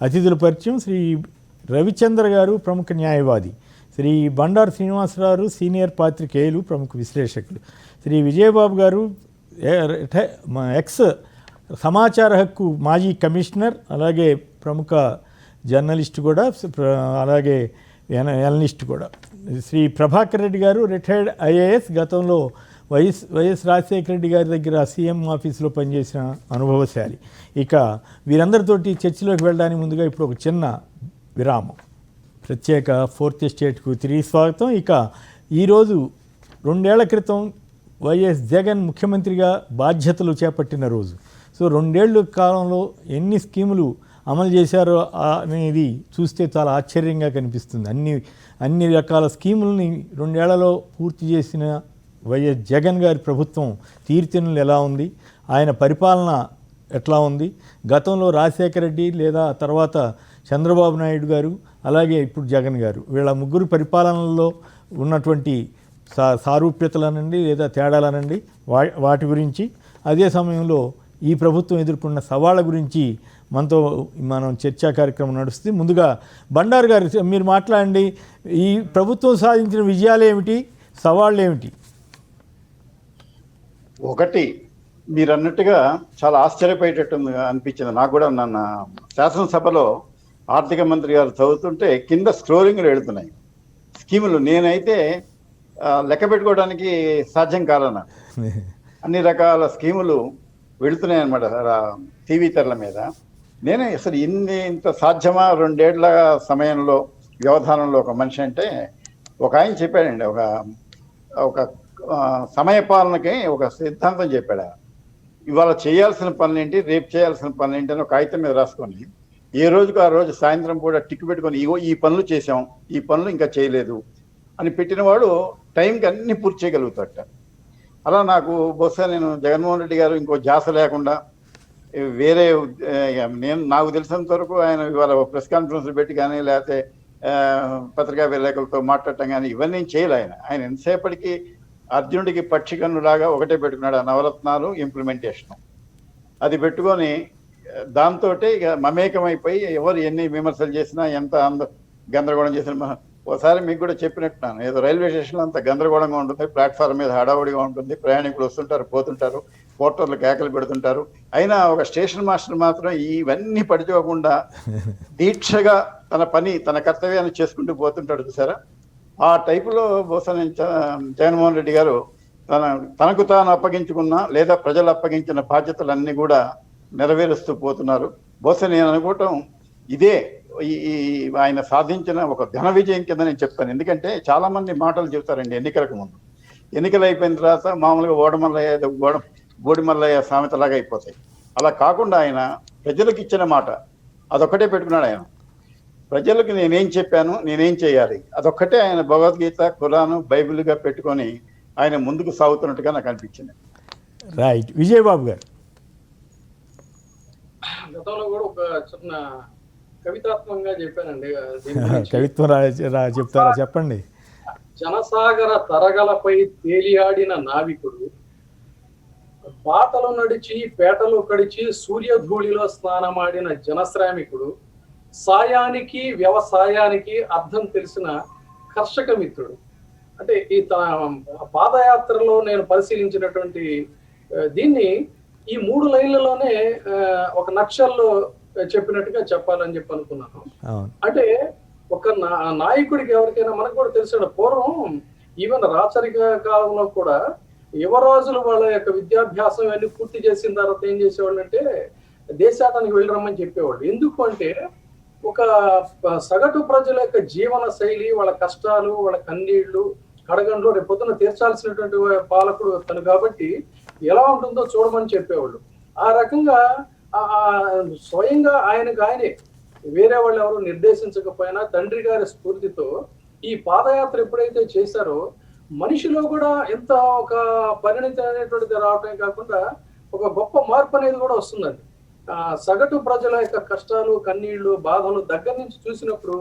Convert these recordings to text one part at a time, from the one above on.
అతిథుల పరిచయం: శ్రీ రవిచంద్ర గారు, ప్రముఖ న్యాయవాది; శ్రీ బండారు శ్రీనివాసరావు, సీనియర్ పాత్రికేయులు, ప్రముఖ విశ్లేషకులు; శ్రీ విజయబాబు గారు, ఎక్స్ సమాచార హక్కు మాజీ కమిషనర్, అలాగే ప్రముఖ జర్నలిస్ట్ కూడా, అలాగే ఎనలిస్ట్ కూడా; శ్రీ ప్రభాకర్ రెడ్డి గారు, రిటైర్డ్ ఐఏఎస్, గతంలో వైఎస్ రాజశేఖర రెడ్డి గారి దగ్గర సీఎం ఆఫీసులో పనిచేసిన అనుభవశాలి. ఇక వీరందరితోటి చర్చలోకి వెళ్ళడానికి ముందుగా ఇప్పుడు ఒక చిన్న విరామం. ప్రత్యేక ఫోర్త్ ఎస్టేట్కు తిరిగి స్వాగతం. ఇక ఈరోజు 2 ఏళ్ల క్రితం వైఎస్ జగన్ ముఖ్యమంత్రిగా బాధ్యతలు చేపట్టిన రోజు. సో 2 ఏళ్ళ కాలంలో ఎన్ని స్కీములు అమలు చేశారో అనేది చూస్తే చాలా ఆశ్చర్యంగా కనిపిస్తుంది. అన్ని రకాల స్కీములని 2 ఏళ్లలో పూర్తి చేసిన వైఎస్ జగన్ గారి ప్రభుత్వం తీరుతెన్నులు ఎలా ఉంది, ఆయన పరిపాలన ఎట్లా ఉంది, గతంలో రాజశేఖర రెడ్డి లేదా తర్వాత చంద్రబాబు నాయుడు గారు, అలాగే ఇప్పుడు జగన్ గారు, వీళ్ళ ముగ్గురు పరిపాలనలో ఉన్నటువంటి సారూప్యతలనండి లేదా తేడాలనండి, వాటి గురించి, అదే సమయంలో ఈ ప్రభుత్వం ఎదుర్కొన్న సవాళ్ళ గురించి మనం చర్చా కార్యక్రమం నడుస్తుంది. ముందుగా బండారు గారు మీరు మాట్లాడండి. ఈ ప్రభుత్వం సాధించిన విజయాలు ఏమిటి, సవాళ్ళు ఏమిటి? ఒకటి, మీరు అన్నట్టుగా చాలా ఆశ్చర్యపోయేటట్టు అనిపించింది నాకు కూడా. నన్న శాసనసభలో ఆర్థిక మంత్రి గారు చదువుతుంటే కింద స్క్రోలింగ్లు వెళుతున్నాయి స్కీములు. నేనైతే లెక్క పెట్టుకోవడానికి సాధ్యం కాలన్న అన్ని రకాల స్కీములు వెళుతున్నాయి అన్నమాట టీవీ తెరల మీద. నేనే అసలు ఇంత సాధ్యమా 2 ఏళ్ల సమయంలో, వ్యవధానంలో ఒక మనిషి అంటే, ఒక ఆయన చెప్పాడండి, ఒక సమయపాలనకి ఒక సిద్ధాంతం చెప్పాడు. ఇవాళ చేయాల్సిన పనులేంటి, రేపు చేయాల్సిన పనులేంటి అని ఒక కాగితం మీద రాసుకొని ఏ రోజుకు ఆ రోజు సాయంత్రం కూడా టిక్ పెట్టుకొని ఈ పనులు చేసాం, ఈ పనులు ఇంకా చేయలేదు అని పెట్టినవాడు టైంకి అన్ని పూర్తి చేయగలుగుతాడట. అలా బహుశా నేను జగన్మోహన్ రెడ్డి గారు ఇంకో ధ్యాస లేకుండా వేరే, నాకు తెలిసినంత వరకు ఆయన ఇవాళ ప్రెస్ కాన్ఫరెన్స్లు పెట్టి కానీ లేకపోతే పత్రికా విలేకరులతో మాట్లాడటం కానీ ఇవన్నీ చేయలే. ఆయన ఎంతసేపటికి అర్జునుడికి పక్షికన్నులాగా ఒకటే పెట్టుకున్నాడు, ఆ నవరత్నాలు ఇంప్లిమెంటేషన్. అది పెట్టుకొని దాంతో ఇక మమేకమైపోయి ఎవరు ఎన్ని విమర్శలు చేసినా, ఎంత గందరగోళం చేసినా, ఒకసారి మీకు కూడా చెప్పినట్టున్నాను, ఏదో రైల్వే స్టేషన్లో అంత గందరగోళంగా ఉంటుంది, ప్లాట్ఫామ్ మీద హడావుడిగా ఉంటుంది, ప్రయాణికులు వస్తుంటారు పోతుంటారు, పోర్టర్లు కేకలు పెడుతుంటారు. అయినా ఒక స్టేషన్ మాస్టర్ మాత్రం ఇవన్నీ పడిచోకుండా దీక్షగా తన పని, తన కర్తవ్యాన్ని చేసుకుంటూ పోతుంటాడు చూసారా. ఆ టైపులో బహుశా జగన్మోహన్ రెడ్డి గారు తనకు తాను అప్పగించుకున్న లేదా ప్రజలు అప్పగించిన బాధ్యతలన్నీ కూడా నెరవేరుస్తూ పోతున్నారు. బహుశా నేను అనుకోవటం ఇదే ఆయన సాధించిన ఒక ఘన విజయం కింద నేను చెప్తాను. ఎందుకంటే చాలా మంది మాటలు చెప్తారండి ఎన్నికలకు ముందు, ఎన్నికలు అయిపోయిన తర్వాత మామూలుగా బోడిమల్లయ్య సామెతలాగా అయిపోతాయి. అలా కాకుండా ఆయన ప్రజలకు ఇచ్చిన మాట అదొక్కటే పెట్టుకున్నాడు. ఆయన ప్రజలకు నేనేం చెప్పాను, నేనేం చేయాలి, అదొక్కటే ఆయన భగవద్గీత, ఖురాను, బైబిల్గా పెట్టుకొని ఆయన ముందుకు సాగుతున్నట్టుగా నాకు అనిపించింది. రైట్. విజయబాబు గారు, గతంలో కూడా ఒక చిన్న కవితాత్మకంగా చెప్పానండి. కవిత్వం చెప్తారా? చెప్పండి. జనసాగర తరగలపై తేలియాడిన నావికుడు, బాటలు నడిచి పేటలు కడిచి సూర్యధూళిలో స్నానమాడిన జనశ్రామికుడు, సాయానికి వ్యవసాయానికి అర్థం తెలిసిన కర్షక మిత్రుడు. అంటే ఈ పాదయాత్రలో నేను పరిశీలించినటువంటి దీన్ని ఈ 3 లైన్లలోనే ఒక నక్షల్లో చెప్పినట్టుగా చెప్పాలని చెప్పి అనుకున్నాను. అంటే ఒక నాయకుడికి ఎవరికైనా, మనకు కూడా తెలిసిన పూర్వం ఈవెన్ రాచరిక కాలంలో కూడా యువరాజులు వాళ్ళ యొక్క విద్యాభ్యాసం అన్ని పూర్తి చేసిన తర్వాత ఏం చేసేవాళ్ళు అంటే దేశాటానికి వెళ్ళి రమ్మని చెప్పేవాళ్ళు. ఎందుకు అంటే ఒక సగటు ప్రజల యొక్క జీవన శైలి, వాళ్ళ కష్టాలు, వాళ్ళ కన్నీళ్లు, కడగండ్లు రేపు పొద్దున తీర్చాల్సినటువంటి పాలకుడు తను కాబట్టి ఎలా ఉంటుందో చూడమని చెప్పేవాళ్ళు. ఆ రకంగా స్వయంగా ఆయనే వేరే వాళ్ళు ఎవరు నిర్దేశించకపోయినా తండ్రి గారి స్ఫూర్తితో ఈ పాదయాత్ర ఎప్పుడైతే చేశారో మనిషిలో కూడా ఎంత ఒక పరిణితి అనేటువంటిది రావటమే కాకుండా ఒక గొప్ప మార్పు అనేది కూడా వస్తుందండి. సగటు ప్రజల యొక్క కష్టాలు, కన్నీళ్లు, బాధలు దగ్గర నుంచి చూసినప్పుడు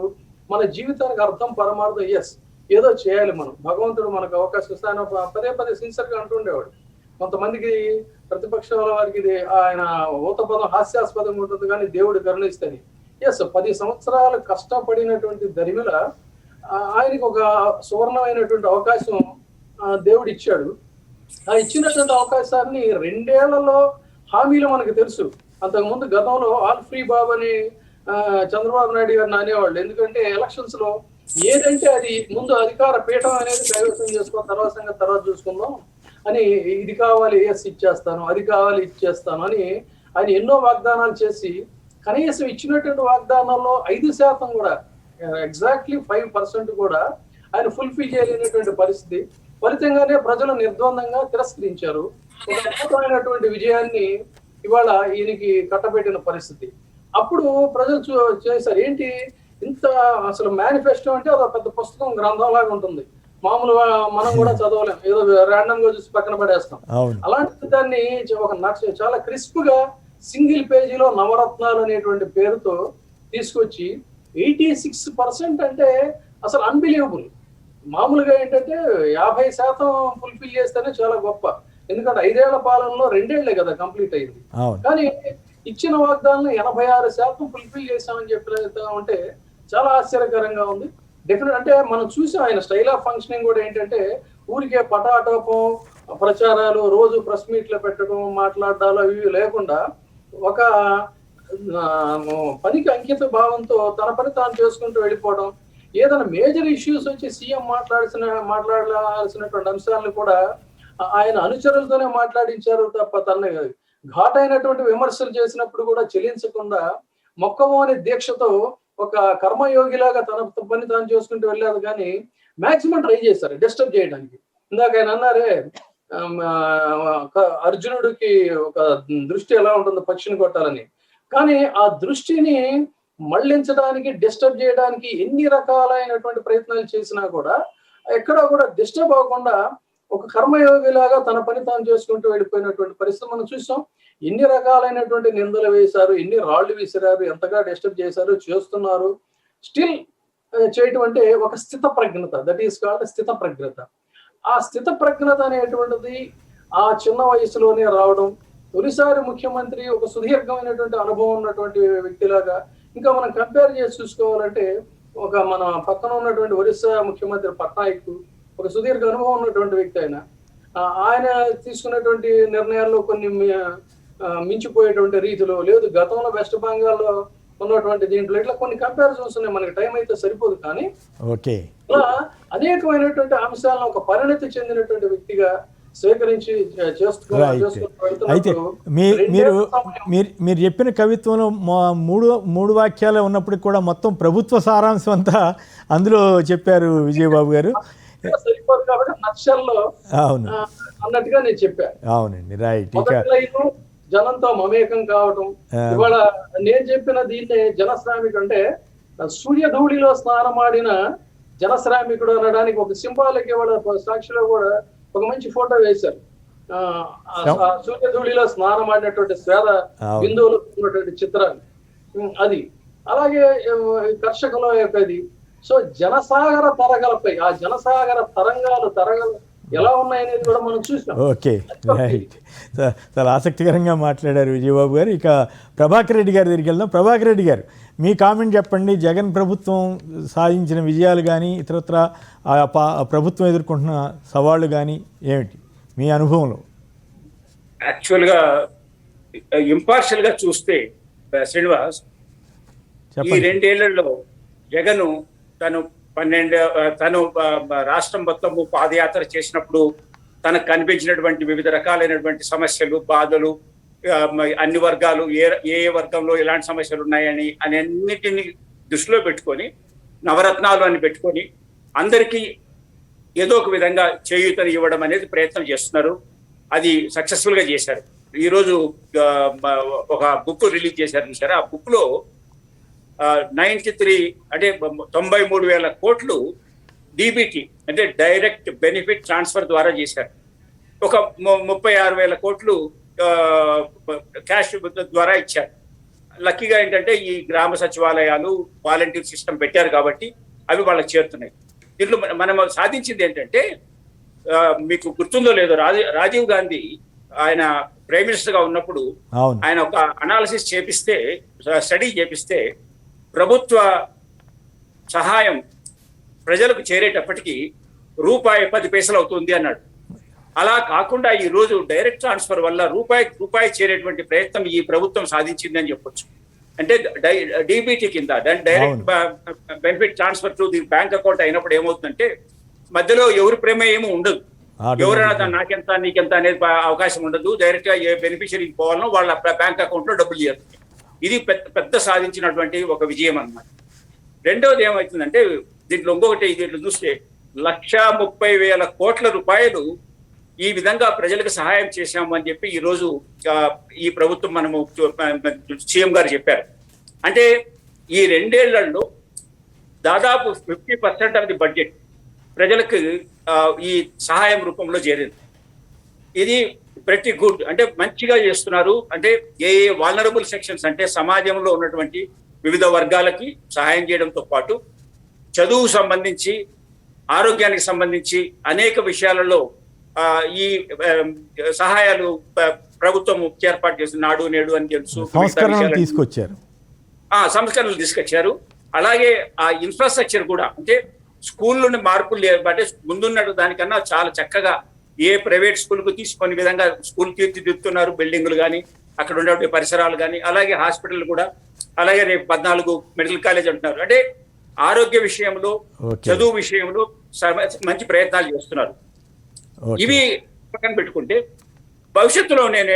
మన జీవితానికి అర్థం, పరమార్థం, ఏదో చేయాలి మనం, భగవంతుడు మనకు అవకాశం ఇస్తాను పదే సిన్సియర్గా అంటుండేవాడు. కొంతమందికి ప్రతిపక్షాల వారికి ఇది ఆయన ఊతపదం హాస్యాస్పదంగా ఉంటుంది, కానీ దేవుడు కరుణిస్తని ఎస్ 10 సంవత్సరాలు కష్టపడినటువంటి దరిమిల ఆయనకి ఒక సువర్ణమైనటువంటి అవకాశం దేవుడు ఇచ్చాడు. ఆ ఇచ్చినటువంటి అవకాశాన్ని 2 ఏళ్లలో హామీలు మనకు తెలుసు. అంతకుముందు గతంలో ఆల్ ఫ్రీ బాబు అని చంద్రబాబు నాయుడు గారిని అనేవాళ్ళు. ఎందుకంటే ఎలక్షన్స్ లో ఏదంటే అది ముందు అధికార పీఠం అనేది కైవసం చేసుకున్న తర్వాత చూసుకుందాం అని, ఇది కావాలి ఎస్ ఇచ్చేస్తాను, అది కావాలి ఇచ్చేస్తాను అని ఆయన ఎన్నో వాగ్దానాలు చేసి కనీసం ఇచ్చినటువంటి వాగ్దానాల్లో 5% కూడా, ఎగ్జాక్ట్లీ 5% కూడా ఆయన ఫుల్ఫిల్ చేయలేనటువంటి పరిస్థితి. ఫలితంగానే ప్రజలు నిర్ద్వందంగా తిరస్కరించారు. ఒక అద్భుతమైనటువంటి విజయాన్ని ఇవాళ ఈయనకి కట్టబెట్టిన పరిస్థితి. అప్పుడు ప్రజలు చేశారు ఏంటి ఇంత, అసలు మేనిఫెస్టో అంటే అదొక పెద్ద పుస్తకం, గ్రంథం లాగా ఉంటుంది. మామూలుగా మనం కూడా చదవలేం, ఏదో ర్యాండమ్ గా చూసి పక్కన పడేస్తాం. అలాంటి దాన్ని ఒక చాలా క్రిస్ప్ గా సింగిల్ పేజీలో నవరత్నాలు అనేటువంటి పేరుతో తీసుకొచ్చి 86% అంటే అసలు అన్బిలీవబుల్. మామూలుగా ఏంటంటే 50% ఫుల్ఫిల్ చేస్తేనే చాలా గొప్ప. ఎందుకంటే 5 ఏళ్ల పాలనలో 2 ఏళ్లే కదా కంప్లీట్ అయింది. కానీ ఇచ్చిన వాగ్దానం 86% ఫుల్ఫిల్ చేశామని చెప్పితే చాలా ఆశ్చర్యకరంగా ఉంది. డెఫినెట్ అంటే మనం చూసాం ఆయన స్టైల్ ఆఫ్ ఫంక్షనింగ్ కూడా ఏంటంటే ఊరికే పటాటోపం ప్రచారాలు, రోజు ప్రెస్ మీట్లు పెట్టడం, మాట్లాడాలు అవి లేకుండా ఒక పనికి అంకిత భావంతో తన పని తాను చేసుకుంటూ వెళ్ళిపోవడం. ఏదైనా మేజర్ ఇష్యూస్ వచ్చి సీఎం మాట్లాడాల్సినటువంటి అంశాలను కూడా ఆయన అనుచరులతోనే మాట్లాడించారు తప్ప తన ఘాటైనటువంటి విమర్శలు చేసినప్పుడు కూడా చెల్లించకుండా మొక్కమోని దీక్షతో ఒక కర్మయోగిలాగా తన పని తాను చేసుకుంటూ వెళ్ళారు. కానీ మాక్సిమం ట్రై చేశారు డిస్టర్బ్ చేయడానికి. ఇందాక ఆయన అన్నారే అర్జునుడికి ఒక దృష్టి ఎలా ఉంటుందో పక్షిని కొట్టాలని, కానీ ఆ దృష్టిని మళ్లించడానికి, డిస్టర్బ్ చేయడానికి ఎన్ని రకాలైనటువంటి ప్రయత్నాలు చేసినా కూడా ఎక్కడా కూడా డిస్టర్బ్ అవ్వకుండా ఒక కర్మయోగిలాగా తన పని తాను చేసుకుంటూ వెళ్ళిపోయినటువంటి పరిస్థితి మనం చూసాం. ఎన్ని రకాలైనటువంటి నిందలు వేశారు, ఎన్ని రాళ్లు విసిరారు, ఎంతగా డిస్టర్బ్ చేశారు, చేస్తున్నారు. స్టిల్ చేయటం అంటే ఒక స్థిత ప్రజ్ఞత, దట్ ఈస్ కాల్డ్ స్థిత ప్రజ్ఞత. ఆ స్థిత ప్రజ్ఞత అనేటువంటిది ఆ చిన్న వయసులోనే రావడం, తొలిసారి ముఖ్యమంత్రి, ఒక సుదీర్ఘమైనటువంటి అనుభవం ఉన్నటువంటి వ్యక్తిలాగా. ఇంకా మనం కంపేర్ చేసి చూసుకోవాలంటే ఒక మన పక్కన ఉన్నటువంటి ఒరిస్సా ముఖ్యమంత్రి పట్నాయక్ ఒక సుదీర్ఘ అనుభవం ఉన్నటువంటి వ్యక్తి. ఆయన తీసుకున్నటువంటి నిర్ణయాల్లో కొన్ని మించిపోయేటువంటి రీతిలో లేదు. గతంలో వెస్ట్ బెంగాల్లో ఉన్నటువంటి దీంట్లో ఇట్లా కొన్ని కంపారిజన్స్ ఉన్నాయి. మనకి టైం అయితే సరిపోదు, కానీ అలా అనేకమైనటువంటి అంశాలను ఒక పరిణతి చెందినటువంటి వ్యక్తిగా స్వీకరించి అయితే మీరు చెప్పిన కవిత్వంలో మూడు వాక్యాలే ఉన్నప్పటికి కూడా మొత్తం ప్రభుత్వ సారాంశం అంతా అందులో చెప్పారు విజయబాబు గారు. సరిపోదు కాబట్టి నక్షల్లో అన్నట్టుగా నేను చెప్పాను. అవునండి, రైట్. జనంతో మమేకం కావటం. ఇవాళ నేను చెప్పిన దీన్నే జనశ్రామికుడు అంటే సూర్యధూళిలో స్నానమాడిన జనశ్రామికుడు అనడానికి ఒక సింబాలిక్ ఇవాళ సాక్షిలో కూడా ఒక మంచి ఫోటో వేశారు. సూర్యధూళిలో స్నానమాడినటువంటి స్వేద బిందువులు ఉన్నటువంటి చిత్రాన్ని అది. అలాగే కర్షకుల యొక్క ఇది. సో జనసాగర తరగలపై ఆ జనసాగర తరంగాలు ఎలా ఉన్నాయనేది కూడా మనం చూసాం. Okay, right. చాలా ఆసక్తికరంగా మాట్లాడారు విజయబాబు గారు. ఇక ప్రభాకర్ రెడ్డి గారి దగ్గరికి వెళ్దాం. ప్రభాకర్ రెడ్డి గారు, మీ కామెంట్ చెప్పండి. జగన్ ప్రభుత్వం సాధించిన విజయాలు కానీ ఇతరత్ర ప్రభుత్వం ఎదుర్కొంటున్న సవాళ్లు కానీ ఏమిటి మీ అనుభవంలో? యాక్చువల్గా ఇంపార్షియల్గా చూస్తే శ్రీనివాస్, ఈ 2 ఏళ్లలో జగన్ తను రాష్ట్రం మొత్తం పాదయాత్ర చేసినప్పుడు తనకు కనిపించినటువంటి వివిధ రకాలైనటువంటి సమస్యలు, బాధలు, అన్ని వర్గాలు ఏ వర్గంలో ఎలాంటి సమస్యలు ఉన్నాయని అన్నిటిని దృష్టిలో పెట్టుకొని నవరత్నాలు అని పెట్టుకొని అందరికీ ఏదో ఒక విధంగా చేయూతని ఇవ్వడం అనేది ప్రయత్నం చేస్తున్నారు. అది సక్సెస్ఫుల్గా చేశారు. ఈరోజు ఒక బుక్ రిలీజ్ చేశారు చూసారా, ఆ బుక్లో 93 అంటే 93,000 కోట్లు డీబీటీ అంటే డైరెక్ట్ బెనిఫిట్ ట్రాన్స్ఫర్ ద్వారా చేశారు. ఒక 36,000 కోట్లు క్యాష్ ద్వారా ఇచ్చారు. లక్కీగా ఏంటంటే ఈ గ్రామ సచివాలయాలు, వాలంటీర్ సిస్టమ్ పెట్టారు కాబట్టి అవి వాళ్ళకి చేరుతున్నాయి. దీంట్లో మనం సాధించింది ఏంటంటే, మీకు గుర్తుందో లేదో, రాజీవ్ గాంధీ ఆయన ప్రైమ్ మినిస్టర్ గా ఉన్నప్పుడు ఆయన ఒక అనాలిసిస్ చేపిస్తే, స్టడీ చేపిస్తే ప్రభుత్వ సహాయం ప్రజలకు చేరేటప్పటికీ ₹10 అవుతుంది అన్నాడు. అలా కాకుండా ఈ రోజు డైరెక్ట్ ట్రాన్స్ఫర్ వల్ల రూపాయి చేరేటువంటి ప్రయత్నం ఈ ప్రభుత్వం సాధించిందని చెప్పొచ్చు. అంటే డీబీటీ కింద direct benefit transfer to the bank account అయినప్పుడు ఏమవుతుందంటే మధ్యలో ఎవరి ప్రమేయం ఉండదు. ఎవరైనా నాకెంత నీకెంత అనేది అవకాశం ఉండదు. డైరెక్ట్ గా ఏ బెనిఫిషరీకి పోవాలనో వాళ్ళ బ్యాంక్ అకౌంట్ లో డబ్బులు చేరుతుంది. ఇది పెద్ద సాధించినటువంటి ఒక విజయం అన్నమాట. రెండవది ఏమవుతుందంటే దీంట్లో చూస్తే 1,30,000 కోట్ల రూపాయలు ఈ విధంగా ప్రజలకు సహాయం చేశాము అని చెప్పి ఈ రోజు ఈ ప్రభుత్వం మనము సీఎం గారు చెప్పారు. అంటే ఈ 2 ఏళ్లలో దాదాపు 50% ఆఫ్ ది బడ్జెట్ ప్రజలకు ఈ సహాయం రూపంలో చేరింది. ఇది ప్రతి గుడ్, అంటే మంచిగా చేస్తున్నారు. అంటే ఏ వాల్నరబుల్ సెక్షన్స్ అంటే సమాజంలో ఉన్నటువంటి వివిధ వర్గాలకి సహాయం చేయడంతో పాటు చదువు సంబంధించి, ఆరోగ్యానికి సంబంధించి అనేక విషయాలలో ఈ సహాయాలు ప్రభుత్వం ఏర్పాటు చేసిన నాడు నేడు అని తెలుసు సంస్కరణలు తీసుకొచ్చారు. అలాగే ఆ ఇన్ఫ్రాస్ట్రక్చర్ కూడా, అంటే స్కూల్లోని మార్పులు లేకపోతే ముందున్నట్టు దానికన్నా చాలా చక్కగా ఏ ప్రైవేట్ స్కూల్కు తీసుకునే విధంగా స్కూల్ తీర్చిదిద్దుతున్నారు. బిల్డింగులు కానీ, అక్కడ ఉండే పరిసరాలు కానీ, అలాగే హాస్పిటల్ కూడా, అలాగే రేపు 14 మెడికల్ కాలేజ్ అంటున్నారు. అంటే ఆరోగ్య విషయంలో, చదువు విషయంలో మంచి ప్రయత్నాలు చేస్తున్నారు. ఇవి పక్కన పెట్టుకుంటే భవిష్యత్తులో నేను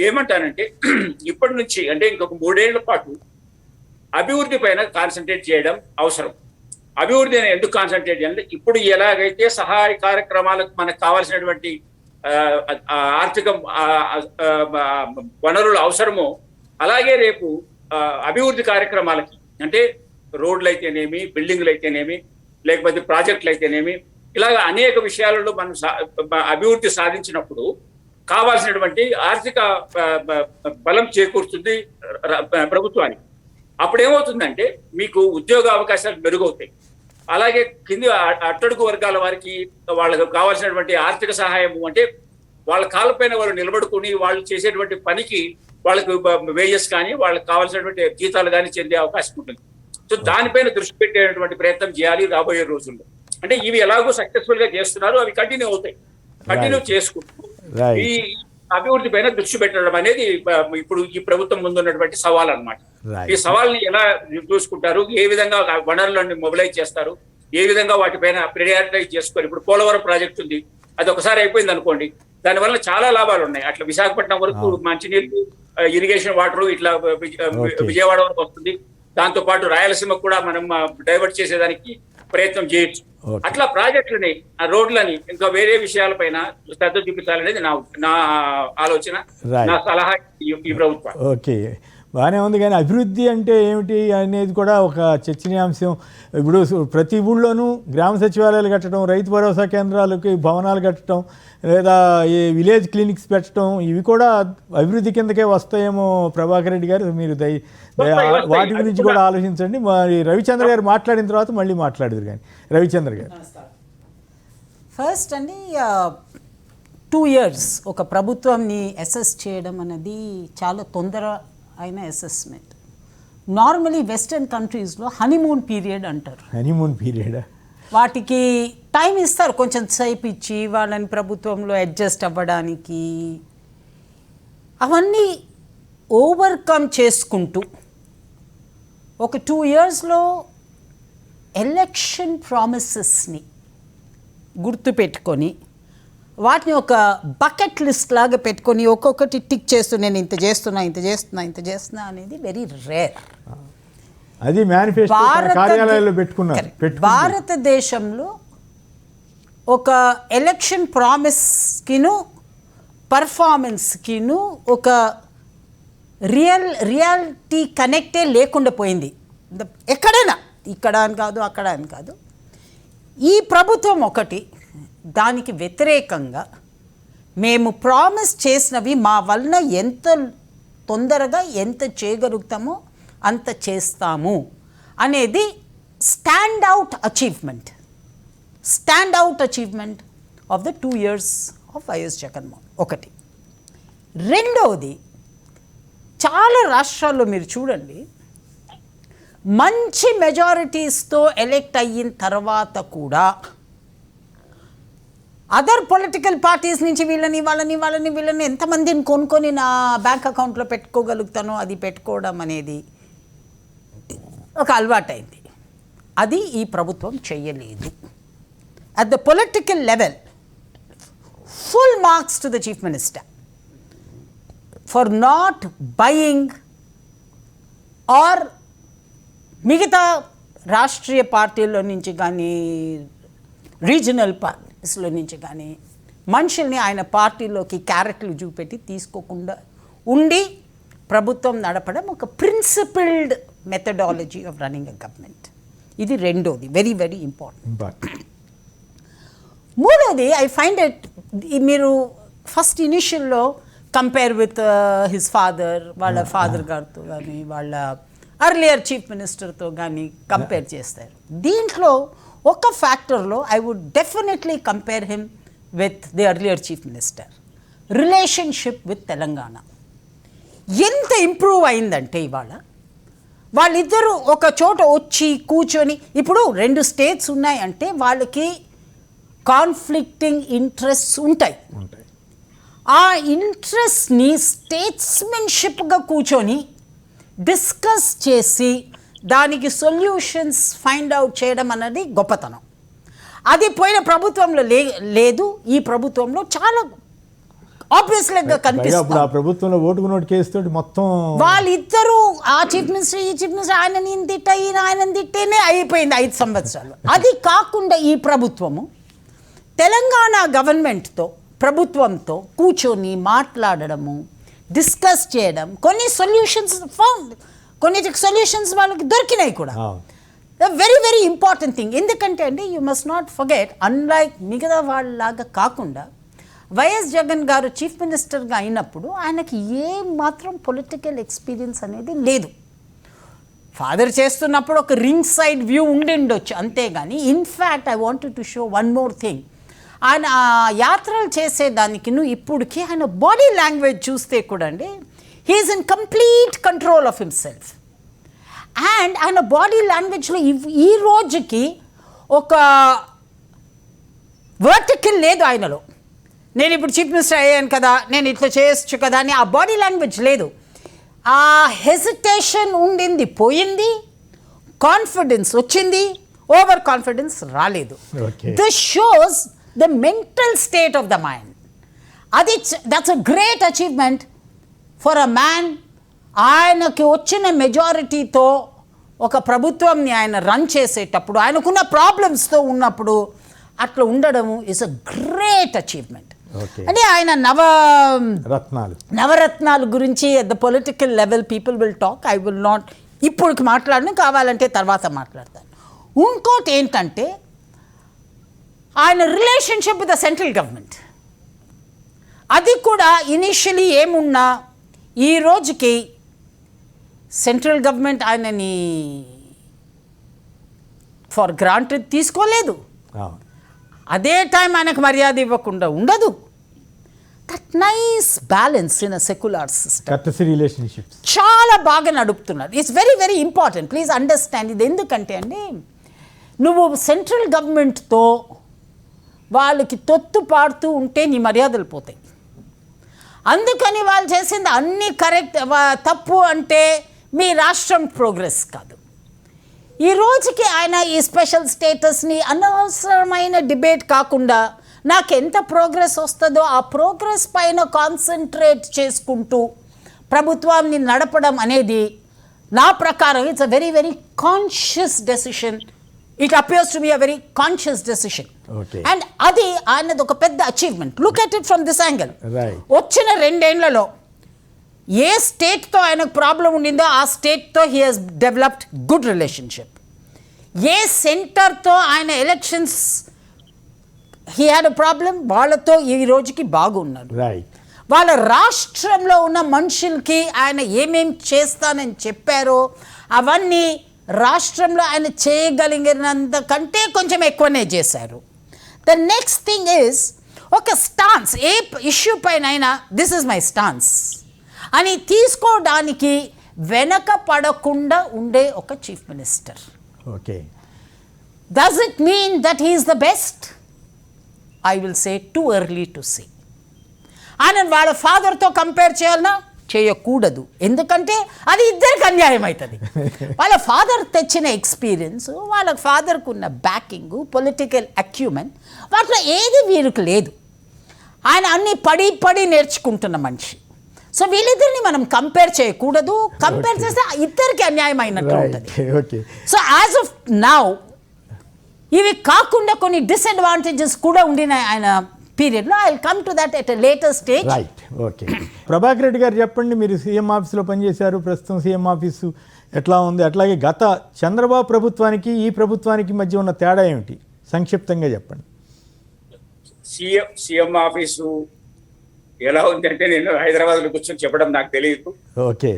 ఏమంటానంటే ఇప్పటి నుంచి అంటే ఇంకొక 3 ఏళ్ల పాటు అభివృద్ధి పైన కాన్సన్ట్రేట్ చేయడం అవసరం. అభివృద్ధి ఎందుకు కాన్సన్ట్రేట్ చేయాలంటే ఇప్పుడు ఎలాగైతే సహాయ కార్యక్రమాలకు మనకు కావాల్సినటువంటి ఆర్థిక వనరులు అవసరమో అలాగే రేపు అభివృద్ధి కార్యక్రమాలకి, అంటే రోడ్లు అయితేనేమి, బిల్డింగ్లు అయితేనేమి, లేకపోతే ప్రాజెక్టులు అయితేనేమి, ఇలాగ అనేక విషయాలలో మనం అభివృద్ధి సాధించినప్పుడు కావాల్సినటువంటి ఆర్థిక బలం చేకూరుతుంది ప్రభుత్వానికి. అప్పుడు ఏమవుతుందంటే మీకు ఉద్యోగ అవకాశాలు మెరుగవుతాయి. అలాగే కింది అట్టడుగు వర్గాల వారికి వాళ్ళకు కావాల్సినటువంటి ఆర్థిక సహాయము, అంటే వాళ్ళ కాళ్ళపైన వాళ్ళు నిలబడుకుని వాళ్ళు చేసేటువంటి పనికి వాళ్ళకు వేజెస్ కానీ, వాళ్ళకి కావాల్సినటువంటి జీతాలు కానీ చెందే అవకాశం ఉంటుంది. సో దానిపైన దృష్టి పెట్టేటువంటి ప్రయత్నం చేయాలి రాబోయే రోజుల్లో. అంటే ఇవి ఎలాగో సక్సెస్ఫుల్ గా చేస్తున్నారు, అవి కంటిన్యూ అవుతాయి. కంటిన్యూ చేసుకుంటూ ఈ అభివృద్ధి పైన దృష్టి పెట్టడం అనేది ఇప్పుడు ఈ ప్రభుత్వం ముందున్నటువంటి సవాల్ అన్నమాట. ఈ సవాల్ని ఎలా చూసుకుంటారు, ఏ విధంగా వనరులను మొబిలైజ్ చేస్తారు, ఏ విధంగా వాటిపైన ప్రియారిటైజ్ చేసుకొని, ఇప్పుడు పోలవరం ప్రాజెక్ట్ ఉంది, అది ఒకసారి అయిపోయింది అనుకోండి, దానివల్ల చాలా లాభాలు ఉన్నాయి. అట్లా విశాఖపట్నం వరకు మంచినీళ్ళు, ఇరిగేషన్ వాటర్ ఇట్లా విజయవాడ వరకు వస్తుంది. దాంతో పాటు రాయలసీమకు కూడా మనం డైవర్ట్ చేసేదానికి ప్రయత్నం చేయొచ్చు. అట్లా ప్రాజెక్టులని, రోడ్లని, ఇంకా వేరే విషయాలపైన శ్రద్ధ చూపించాలనేది నా ఆలోచన, నా సలహా ఈ ప్రభుత్వం. ఓకే, బాగానే ఉంది. కానీ అభివృద్ధి అంటే ఏమిటి అనేది కూడా ఒక చర్చనీయాంశం. ఇప్పుడు ప్రతి ఊళ్ళోనూ గ్రామ సచివాలయాలు కట్టడం, రైతు భరోసా కేంద్రాలకి భవనాలు కట్టడం, లేదా ఈ విలేజ్ క్లినిక్స్ పెట్టడం, ఇవి కూడా అభివృద్ధి కిందకే వస్తాయేమో ప్రభాకర్ రెడ్డి గారు. మీరు వాటి గురించి కూడా ఆలోచించండి. మరి రవిచంద్ర గారు మాట్లాడిన తర్వాత మళ్ళీ మాట్లాడదురు. కానీ రవిచంద్ర గారు ఫస్ట్ అండి, 2 years ఒక ప్రభుత్వాన్ని అసెస్ చేయడం అనేది చాలా తొందర అయిన అసెస్మెంట్. నార్మలీ వెస్టర్న్ కంట్రీస్లో హనీమూన్ పీరియడ్ అంటారు. హనీమూన్ పీరియడ్, వాటికి టైం ఇస్తారు, కొంచెం సేపు ఇచ్చి వాళ్ళని ప్రభుత్వంలో అడ్జస్ట్ అవ్వడానికి. అవన్నీ ఓవర్కమ్ చేసుకుంటూ ఒక 2 yearsలో ఎలక్షన్ ప్రామిసెస్ని గుర్తుపెట్టుకొని వాటిని ఒక బకెట్ లిస్ట్ లాగా పెట్టుకొని ఒక్కొక్కటి టిక్ చేస్తూ నేను ఇంత చేస్తున్నా అనేది వెరీ రేర్. అది మేనిఫెస్టో కార్యాలయాల్లో పెట్టుకున్నారు. భారతదేశంలో ఒక ఎలక్షన్ ప్రామిస్కిను పర్ఫార్మెన్స్కిను ఒక రియాలిటీ కనెక్టే లేకుండా పోయింది ఎక్కడైనా. ఇక్కడ అని కాదు, అక్కడ అని కాదు. ఈ ప్రభుత్వం ఒకటి దానికి వ్యతిరేకంగా మేము ప్రామిస్ చేసినవి మా వలన ఎంత తొందరగా ఎంత చేయగలుగుతామో అంత చేస్తాము అనేది stand out achievement of the 2 years of YS Jaganmohan ఒకటి. రెండవది, చాలా రాష్ట్రాల్లో మీరు చూడండి, మంచి మెజారిటీస్తో ఎలెక్ట్ అయిన తర్వాత కూడా అదర్ పొలిటికల్ పార్టీస్ నుంచి వీళ్ళని ఎంతమందిని కొనుక్కొని నా బ్యాంక్ అకౌంట్లో పెట్టుకోగలుగుతానో అది పెట్టుకోవడం అనేది ఒక అలవాటైంది. అది ఈ ప్రభుత్వం చెయ్యలేదు. At the political level full marks to the chief minister for not buying are మిగతా రాష్ట్రీయ పార్టీల్లో నుంచి కానీ రీజనల్ పార్టీస్లో నుంచి కానీ మనుషుల్ని ఆయన పార్టీలోకి క్యారెట్లు చూపెట్టి తీసుకోకుండా ఉండి ప్రభుత్వం నడపడం ఒక principled methodology of running a government. ఇది రెండోది, వెరీ వెరీ ఇంపార్టెంట్. మూడోది, ఐ ఫైండ్ ఇట్, మీరు ఫస్ట్ ఇనిషియల్లో కంపేర్ విత్ హిస్ ఫాదర్, వాళ్ళ ఫాదర్ గారితో కానీ వాళ్ళ అర్లియర్ చీఫ్ మినిస్టర్తో కానీ కంపేర్ చేస్తారు. దీంట్లో ఒక ఫ్యాక్టర్లో I would definitely compare him with the earlier chief minister. Relationship with Telangana ఎంత ఇంప్రూవ్ అయిందంటే ఇవాళ వాళ్ళిద్దరూ ఒక చోట వచ్చి కూర్చొని, ఇప్పుడు 2 స్టేట్స్ ఉన్నాయంటే వాళ్ళకి కాన్ఫ్లిక్టింగ్ ఇంట్రెస్ట్స్ ఉంటాయి. ఆ ఇంట్రెస్ట్ని స్టేట్స్మెన్షిప్గా కూర్చొని డిస్కస్ చేసి దానికి సొల్యూషన్స్ ఫైండ్ అవుట్ చేయడం అన్నది గొప్పతనం. అది పోయిన ప్రభుత్వంలో లేదు. ఈ ప్రభుత్వంలో చాలా ఆబ్వియస్లీ కనిపిస్తుంది. ఆ ప్రభుత్వంలో ఓటుకు నోటు కేసుతోటి మొత్తం వాళ్ళిద్దరూ ఆ చీఫ్ మినిస్టర్ ఈ చీఫ్ మినిస్టర్ ఆయన తిట్టేనే అయిపోయింది 5 సంవత్సరాలు. అది కాకుండా ఈ ప్రభుత్వము తెలంగాణ గవర్నమెంట్తో ప్రభుత్వంతో కూర్చొని మాట్లాడడము, డిస్కస్ చేయడం, కొన్ని సొల్యూషన్స్ కొన్నిటికి సొల్యూషన్స్ వాళ్ళకి దొరికినాయి కూడా. Very very important thing. ఎందుకంటే అండి, you must not forget, unlike మిగతా వాళ్ళలాగా కాకుండా వైఎస్ జగన్ గారు చీఫ్ మినిస్టర్గా అయినప్పుడు ఆయనకి ఏ మాత్రం పొలిటికల్ ఎక్స్పీరియన్స్ అనేది లేదు. ఫాదర్ చేస్తున్నప్పుడు ఒక రింగ్ సైడ్ వ్యూ ఉండిండొచ్చు, అంతేగాని in fact I wanted to show one more thing. ఆయన యాత్రలు చేసేదానికి ఇప్పుడుకి ఆయన బాడీ లాంగ్వేజ్ చూస్తే కూడా అండి, he is in complete control of himself. And ఆయన బాడీ లాంగ్వేజ్లో ఈ రోజుకి ఒక వర్టికల్ లేదు ఆయనలో. నేను ఇప్పుడు చీఫ్ మినిస్టర్ అయ్యాను కదా, నేను ఇట్లా చేయొచ్చు కదా అని ఆ బాడీ లాంగ్వేజ్ లేదు. ఆ హెసిటేషన్ ఉండింది, పోయింది. కాన్ఫిడెన్స్ వచ్చింది, ఓవర్ కాన్ఫిడెన్స్ రాలేదు. This shows the mental state of the mind. That's a great achievement for a man. ఆయనకి వచ్చిన మెజారిటీతో ఒక ప్రభుత్వంని ఆయన రన్ చేసేటప్పుడు, ఆయనకున్న ప్రాబ్లమ్స్తో ఉన్నప్పుడు అట్లా ఉండడము ఇస్ అ గ్రేట్ అచీవ్మెంట్. అంటే ఆయన నవరత్నాలు గురించి at the political level people will talk. I will not ఇప్పుడు మాట్లాడను, కావాలంటే తర్వాత మాట్లాడతాను. ఇంకోటి ఏంటంటే ఆయన relationship with the central government. అది కూడా ఇనిషియలీ ఏమున్నా ఈ రోజుకి సెంట్రల్ గవర్నమెంట్ ఆయనని ఫర్ గ్రాంటెడ్ తీసుకోలేదు. అదే టైం ఆయనకు మర్యాద ఇవ్వకుండా ఉండదు. That nice balance in a secular system చాలా బాగా నడుపుతున్నారు. It's very very important. Please understand ఇది. ఎందుకంటే అండి, నువ్వు సెంట్రల్ గవర్నమెంట్తో వాళ్ళకి తొత్తు పాడుతూ ఉంటే నీ మర్యాదలు పోతాయి. అందుకని వాళ్ళు చేసింది అన్నీ కరెక్ట్, తప్పు అంటే మీ రాష్ట్రం ప్రోగ్రెస్ కాదు. ఈ రోజుకి ఆయన ఈ స్పెషల్ స్టేటస్ని అనవసరమైన డిబేట్ కాకుండా నాకు ఎంత ప్రోగ్రెస్ వస్తుందో ఆ ప్రోగ్రెస్ పైన కాన్సన్ట్రేట్ చేసుకుంటూ ప్రభుత్వాన్ని నడపడం అనేది నా ప్రకారం it's a very very conscious decision. It appears to be a very conscious decision. And అది ఆయనది ఒక పెద్ద achievement. Look at it from this angle. వచ్చిన 2 ఏళ్లలో ఏ స్టేట్తో ఆయనకు ప్రాబ్లం ఉండిందో ఆ స్టేట్తో he has developed good relationship. ఏ సెంటర్తో ఆయన elections he had a problem, వాళ్ళతో ఈ రోజుకి బాగున్నారు. వాళ్ళ రాష్ట్రంలో ఉన్న మనుషులకి ఆయన ఏమేం చేస్తానని చెప్పారో అవన్నీ రాష్ట్రంలో ఆయన చేయగలిగినంత కంటే కొంచెం ఎక్కువనే చేశారు. ద నెక్స్ట్ థింగ్ ఈజ్ ఒక స్టాన్స్. ఏ ఇష్యూ పైన అయినా దిస్ ఇస్ మై స్టాన్స్ అని తీసుకోవడానికి వెనక పడకుండా ఉండే ఒక chief minister. Okay. Does it mean that he is the best? I will say too early to say. ఆయన వాళ్ళ ఫాదర్తో కంపేర్ చేయాలన్నా చేయకూడదు, ఎందుకంటే అది ఇద్దరికి అన్యాయం అవుతుంది. వాళ్ళ ఫాదర్ తెచ్చిన ఎక్స్పీరియన్స్, వాళ్ళ ఫాదర్కు ఉన్న బ్యాకింగ్, పొలిటికల్ అక్యూమెన్, వాటిలో ఏది వీరికి లేదు. ఆయన అన్ని పడి నేర్చుకుంటున్న మనిషి. సో వీళ్ళిద్దరిని మనం కంపేర్ చేయకూడదు. కంపేర్ చేస్తే ఇద్దరికి అన్యాయం అయినట్టు ఉంటుంది. Okay. So as of now ఇవి కాకుండా కొన్ని డిసడ్వాంటేజెస్ కూడా ఉండిన ఆయన పీరియడ్లో. I will come to that at a later stage. Right. Okay. Prabhakar Reddy గారు చెప్పండి, మీరు సీఎం ఆఫీస్లో పనిచేశారు, ప్రస్తుతం సీఎం ఆఫీసు ఎట్లా ఉంది, అట్లాగే గత చంద్రబాబు ప్రభుత్వానికి ఈ ప్రభుత్వానికి మధ్య ఉన్న తేడా ఏమిటి, సంక్షిప్తంగా చెప్పండి. సీఎం ఆఫీసు ఎలా ఉందంటే నేను హైదరాబాద్లో కూర్చొని చెప్పడం నాకు తెలియదు. ఓకే.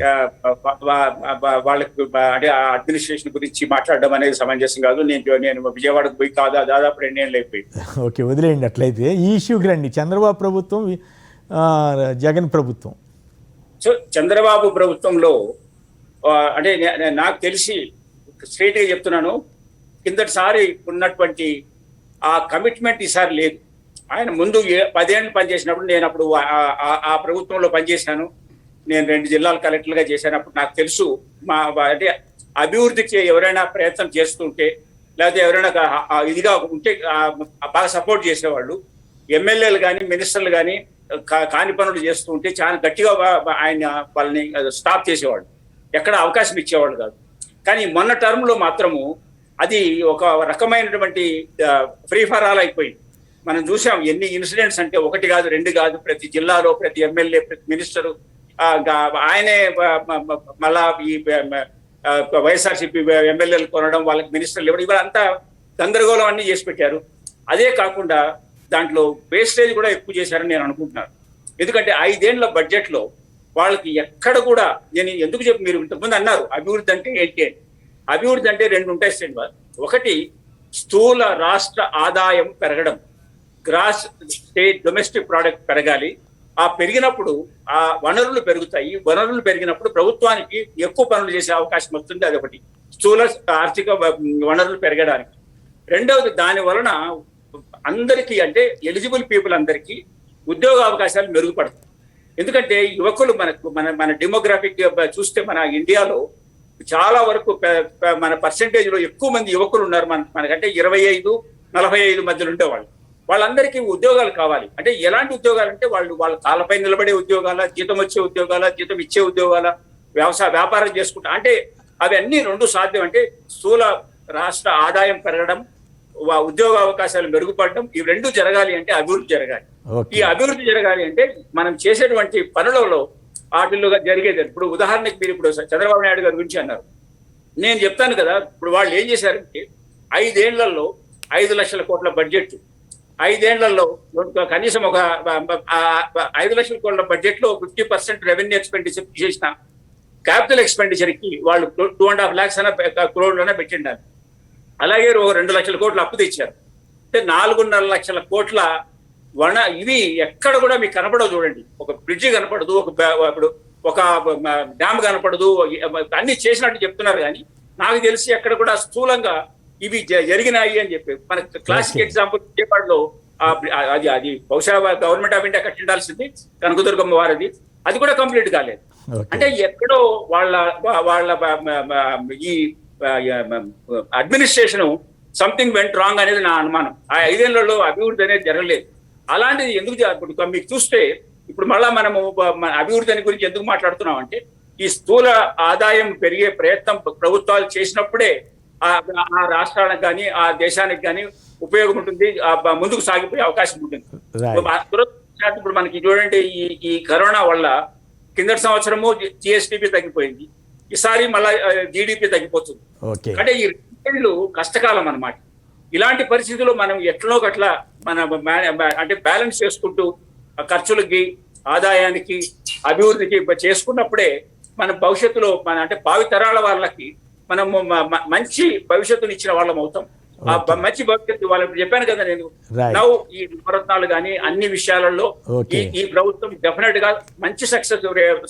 వాళ్ళకి అంటే అడ్మినిస్ట్రేషన్ గురించి మాట్లాడడం అనేది సమంజసం కాదు. నేను విజయవాడకు పోయి దాదాపు 2 ఏళ్ళు అయిపోయింది. ఓకే, వదిలేయండి. అట్లయితే ఈ ఇష్యూకి రండి. చంద్రబాబు ప్రభుత్వం, జగన్ ప్రభుత్వం. సో చంద్రబాబు ప్రభుత్వంలో అంటే నాకు తెలిసి స్ట్రైట్గా చెప్తున్నాను, కిందటిసారి ఉన్నటువంటి ఆ కమిట్మెంట్ ఈసారి లేదు. ఆయన ముందు 10 ఏళ్ళు పనిచేసినప్పుడు, నేను అప్పుడు ఆ ప్రభుత్వంలో పనిచేశాను. నేను 2 జిల్లాల కలెక్టర్గా చేశాను. అప్పుడు నాకు తెలుసు అంటే అభివృద్ధికి ఎవరైనా ప్రయత్నం చేస్తుంటే, లేకపోతే ఎవరైనా ఇదిగా ఉంటే బాగా సపోర్ట్ చేసేవాళ్ళు. ఎమ్మెల్యేలు కానీ మినిస్టర్లు కానీ కాని పనులు చేస్తూ ఉంటే చాలా గట్టిగా ఆయన వాళ్ళని స్టాప్ చేసేవాళ్ళు, ఎక్కడ అవకాశం ఇచ్చేవాళ్ళు కాదు. కానీ మొన్న టర్మ్లో మాత్రము అది ఒక రకమైనటువంటి ఫ్రీ ఫర్ ఆల్ అయిపోయింది. మనం చూసాం ఎన్ని ఇన్సిడెంట్స్ అంటే 1 కాదు 2 కాదు. ప్రతి జిల్లాలో ప్రతి ఎమ్మెల్యే ప్రతి మినిస్టరు ఆయనే మళ్ళా ఈ వైఎస్ఆర్సీపీ ఎమ్మెల్యేలు కొనడం, వాళ్ళకి మినిస్టర్లు ఇవ్వడం, ఇవంతా గందరగోళం అన్ని చేసి పెట్టారు. అదే కాకుండా దాంట్లో వేస్టేజ్ కూడా ఎక్కువ చేశారని నేను అనుకుంటున్నాను. ఎందుకంటే 5 ఏళ్ల బడ్జెట్లో వాళ్ళకి ఎక్కడ కూడా, నేను ఎందుకు చెప్పి మీరు ఇంతకుముందు అన్నారు అభివృద్ధి అంటే ఏంటి. అభివృద్ధి అంటే 2 ఉంటాయి శ్రీనివాస్. ఒకటి స్థూల రాష్ట్ర ఆదాయం పెరగడం, గ్రాస్ స్టేట్ డొమెస్టిక్ ప్రోడక్ట్ పెరగాలి. ఆ పెరిగినప్పుడు ఆ వనరులు పెరుగుతాయి. వనరులు పెరిగినప్పుడు ప్రభుత్వానికి ఎక్కువ పనులు చేసే అవకాశం వస్తుంది. అదొకటి స్థూల ఆర్థిక వనరులు పెరగడానికి. రెండవది, దాని వలన అందరికీ అంటే ఎలిజిబుల్ పీపుల్ అందరికీ ఉద్యోగ అవకాశాలు మెరుగుపడతాయి. ఎందుకంటే యువకులు మన డెమోగ్రాఫిక్ చూస్తే మన ఇండియాలో చాలా వరకు మన పర్సెంటేజ్లో ఎక్కువ మంది యువకులు ఉన్నారు. మనకంటే 25-45 మధ్యలో ఉండేవాళ్ళు. వాళ్ళందరికీ ఉద్యోగాలు కావాలి. అంటే ఎలాంటి ఉద్యోగాలు అంటే వాళ్ళ కాళ్ళపై నిలబడే ఉద్యోగాల, జీతం వచ్చే ఉద్యోగాల, జీతం ఇచ్చే ఉద్యోగాల, వ్యాపారం చేసుకుంటా, అంటే అవన్నీ 2 సాధ్యం. అంటే స్థూల రాష్ట్ర ఆదాయం పెరగడం, ఉద్యోగ అవకాశాలు మెరుగుపడడం, ఇవి 2 జరగాలి అంటే అభివృద్ధి జరగాలి. ఈ అభివృద్ధి జరగాలి అంటే మనం చేసేటువంటి పనులలో వాటిల్లో జరిగేది. ఇప్పుడు ఉదాహరణకి మీరు ఇప్పుడు చంద్రబాబు నాయుడు గారి గురించి అన్నారు. నేను చెప్తాను కదా, ఇప్పుడు వాళ్ళు ఏం చేశారంటే 5 ఏళ్లలో 5 లక్షల కోట్ల బడ్జెట్, 5 ఏళ్లలో కనీసం ఒక 5 లక్షల కోట్ల బడ్జెట్ లో 50% రెవెన్యూ ఎక్స్పెండిచర్ చేసిన క్యాపిటల్ ఎక్స్పెండిచర్ కి వాళ్ళు 2.5 lakhs crore పెట్టిండాలి. అలాగే 2 లక్షల కోట్ల అప్పు తెచ్చారు. అంటే 4.5 లక్షల కోట్ల ఇవి ఎక్కడ కూడా మీకు కనపడవు. చూడండి, ఒక బ్రిడ్జి కనపడదు, ఒక డ్యామ్ కనపడదు, అన్ని చేసినట్టు చెప్తున్నారు. కానీ నాకు తెలిసి ఎక్కడ కూడా స్థూలంగా ఇవి జరిగినాయి అని చెప్పి మన క్లాసిక్ ఎగ్జాంపుల్ విజయవాడలో అది బహుశా గవర్నమెంట్ ఆఫ్ ఇండియా కట్టిండాల్సింది కనకదుర్గమ్మ వారిది, అది కూడా కంప్లీట్ కాలేదు. అంటే ఎక్కడో వాళ్ళ ఈ అడ్మినిస్ట్రేషన్ సంథింగ్ వెంట్ రాంగ్ అనేది నా అనుమానం. ఆ 5 ఏళ్లలో అభివృద్ధి అనేది జరగలేదు. అలాంటిది ఎందుకు ఇప్పుడు మీకు చూస్తే ఇప్పుడు మళ్ళా మనము అభివృద్ధి గురించి ఎందుకు మాట్లాడుతున్నాం అంటే, ఈ స్థూల ఆదాయం పెరిగే ప్రయత్నం ప్రభుత్వాలు చేసినప్పుడే ఆ రాష్ట్రానికి కానీ ఆ దేశానికి కానీ ఉపయోగం ఉంటుంది, ముందుకు సాగిపోయే అవకాశం ఉంటుంది. ఇప్పుడు మనకి చూడండి, ఈ కరోనా వల్ల కిందటి సంవత్సరము జిఎస్డిపి తగ్గిపోయింది, ఈసారి మళ్ళా జీడిపి తగ్గిపోతుంది. అంటే ఈ 2 ఏళ్ళు కష్టకాలం అన్నమాట. ఇలాంటి పరిస్థితుల్లో మనం ఎట్లనో గట్లా అంటే బ్యాలెన్స్ చేసుకుంటూ ఖర్చులకి, ఆదాయానికి, అభివృద్ధికి చేసుకున్నప్పుడే మన భవిష్యత్తులో అంటే భావితరాల వాళ్ళకి మనం మంచి భవిష్యత్తుని ఇచ్చిన వాళ్ళం అవుతాం. ఆ మంచి భవిష్యత్తు వాళ్ళకి చెప్పాను కదా నేను. ఈ నవరత్నాలు కానీ అన్ని విషయాలలో ఈ ప్రభుత్వం డెఫినెట్ గా మంచి సక్సెస్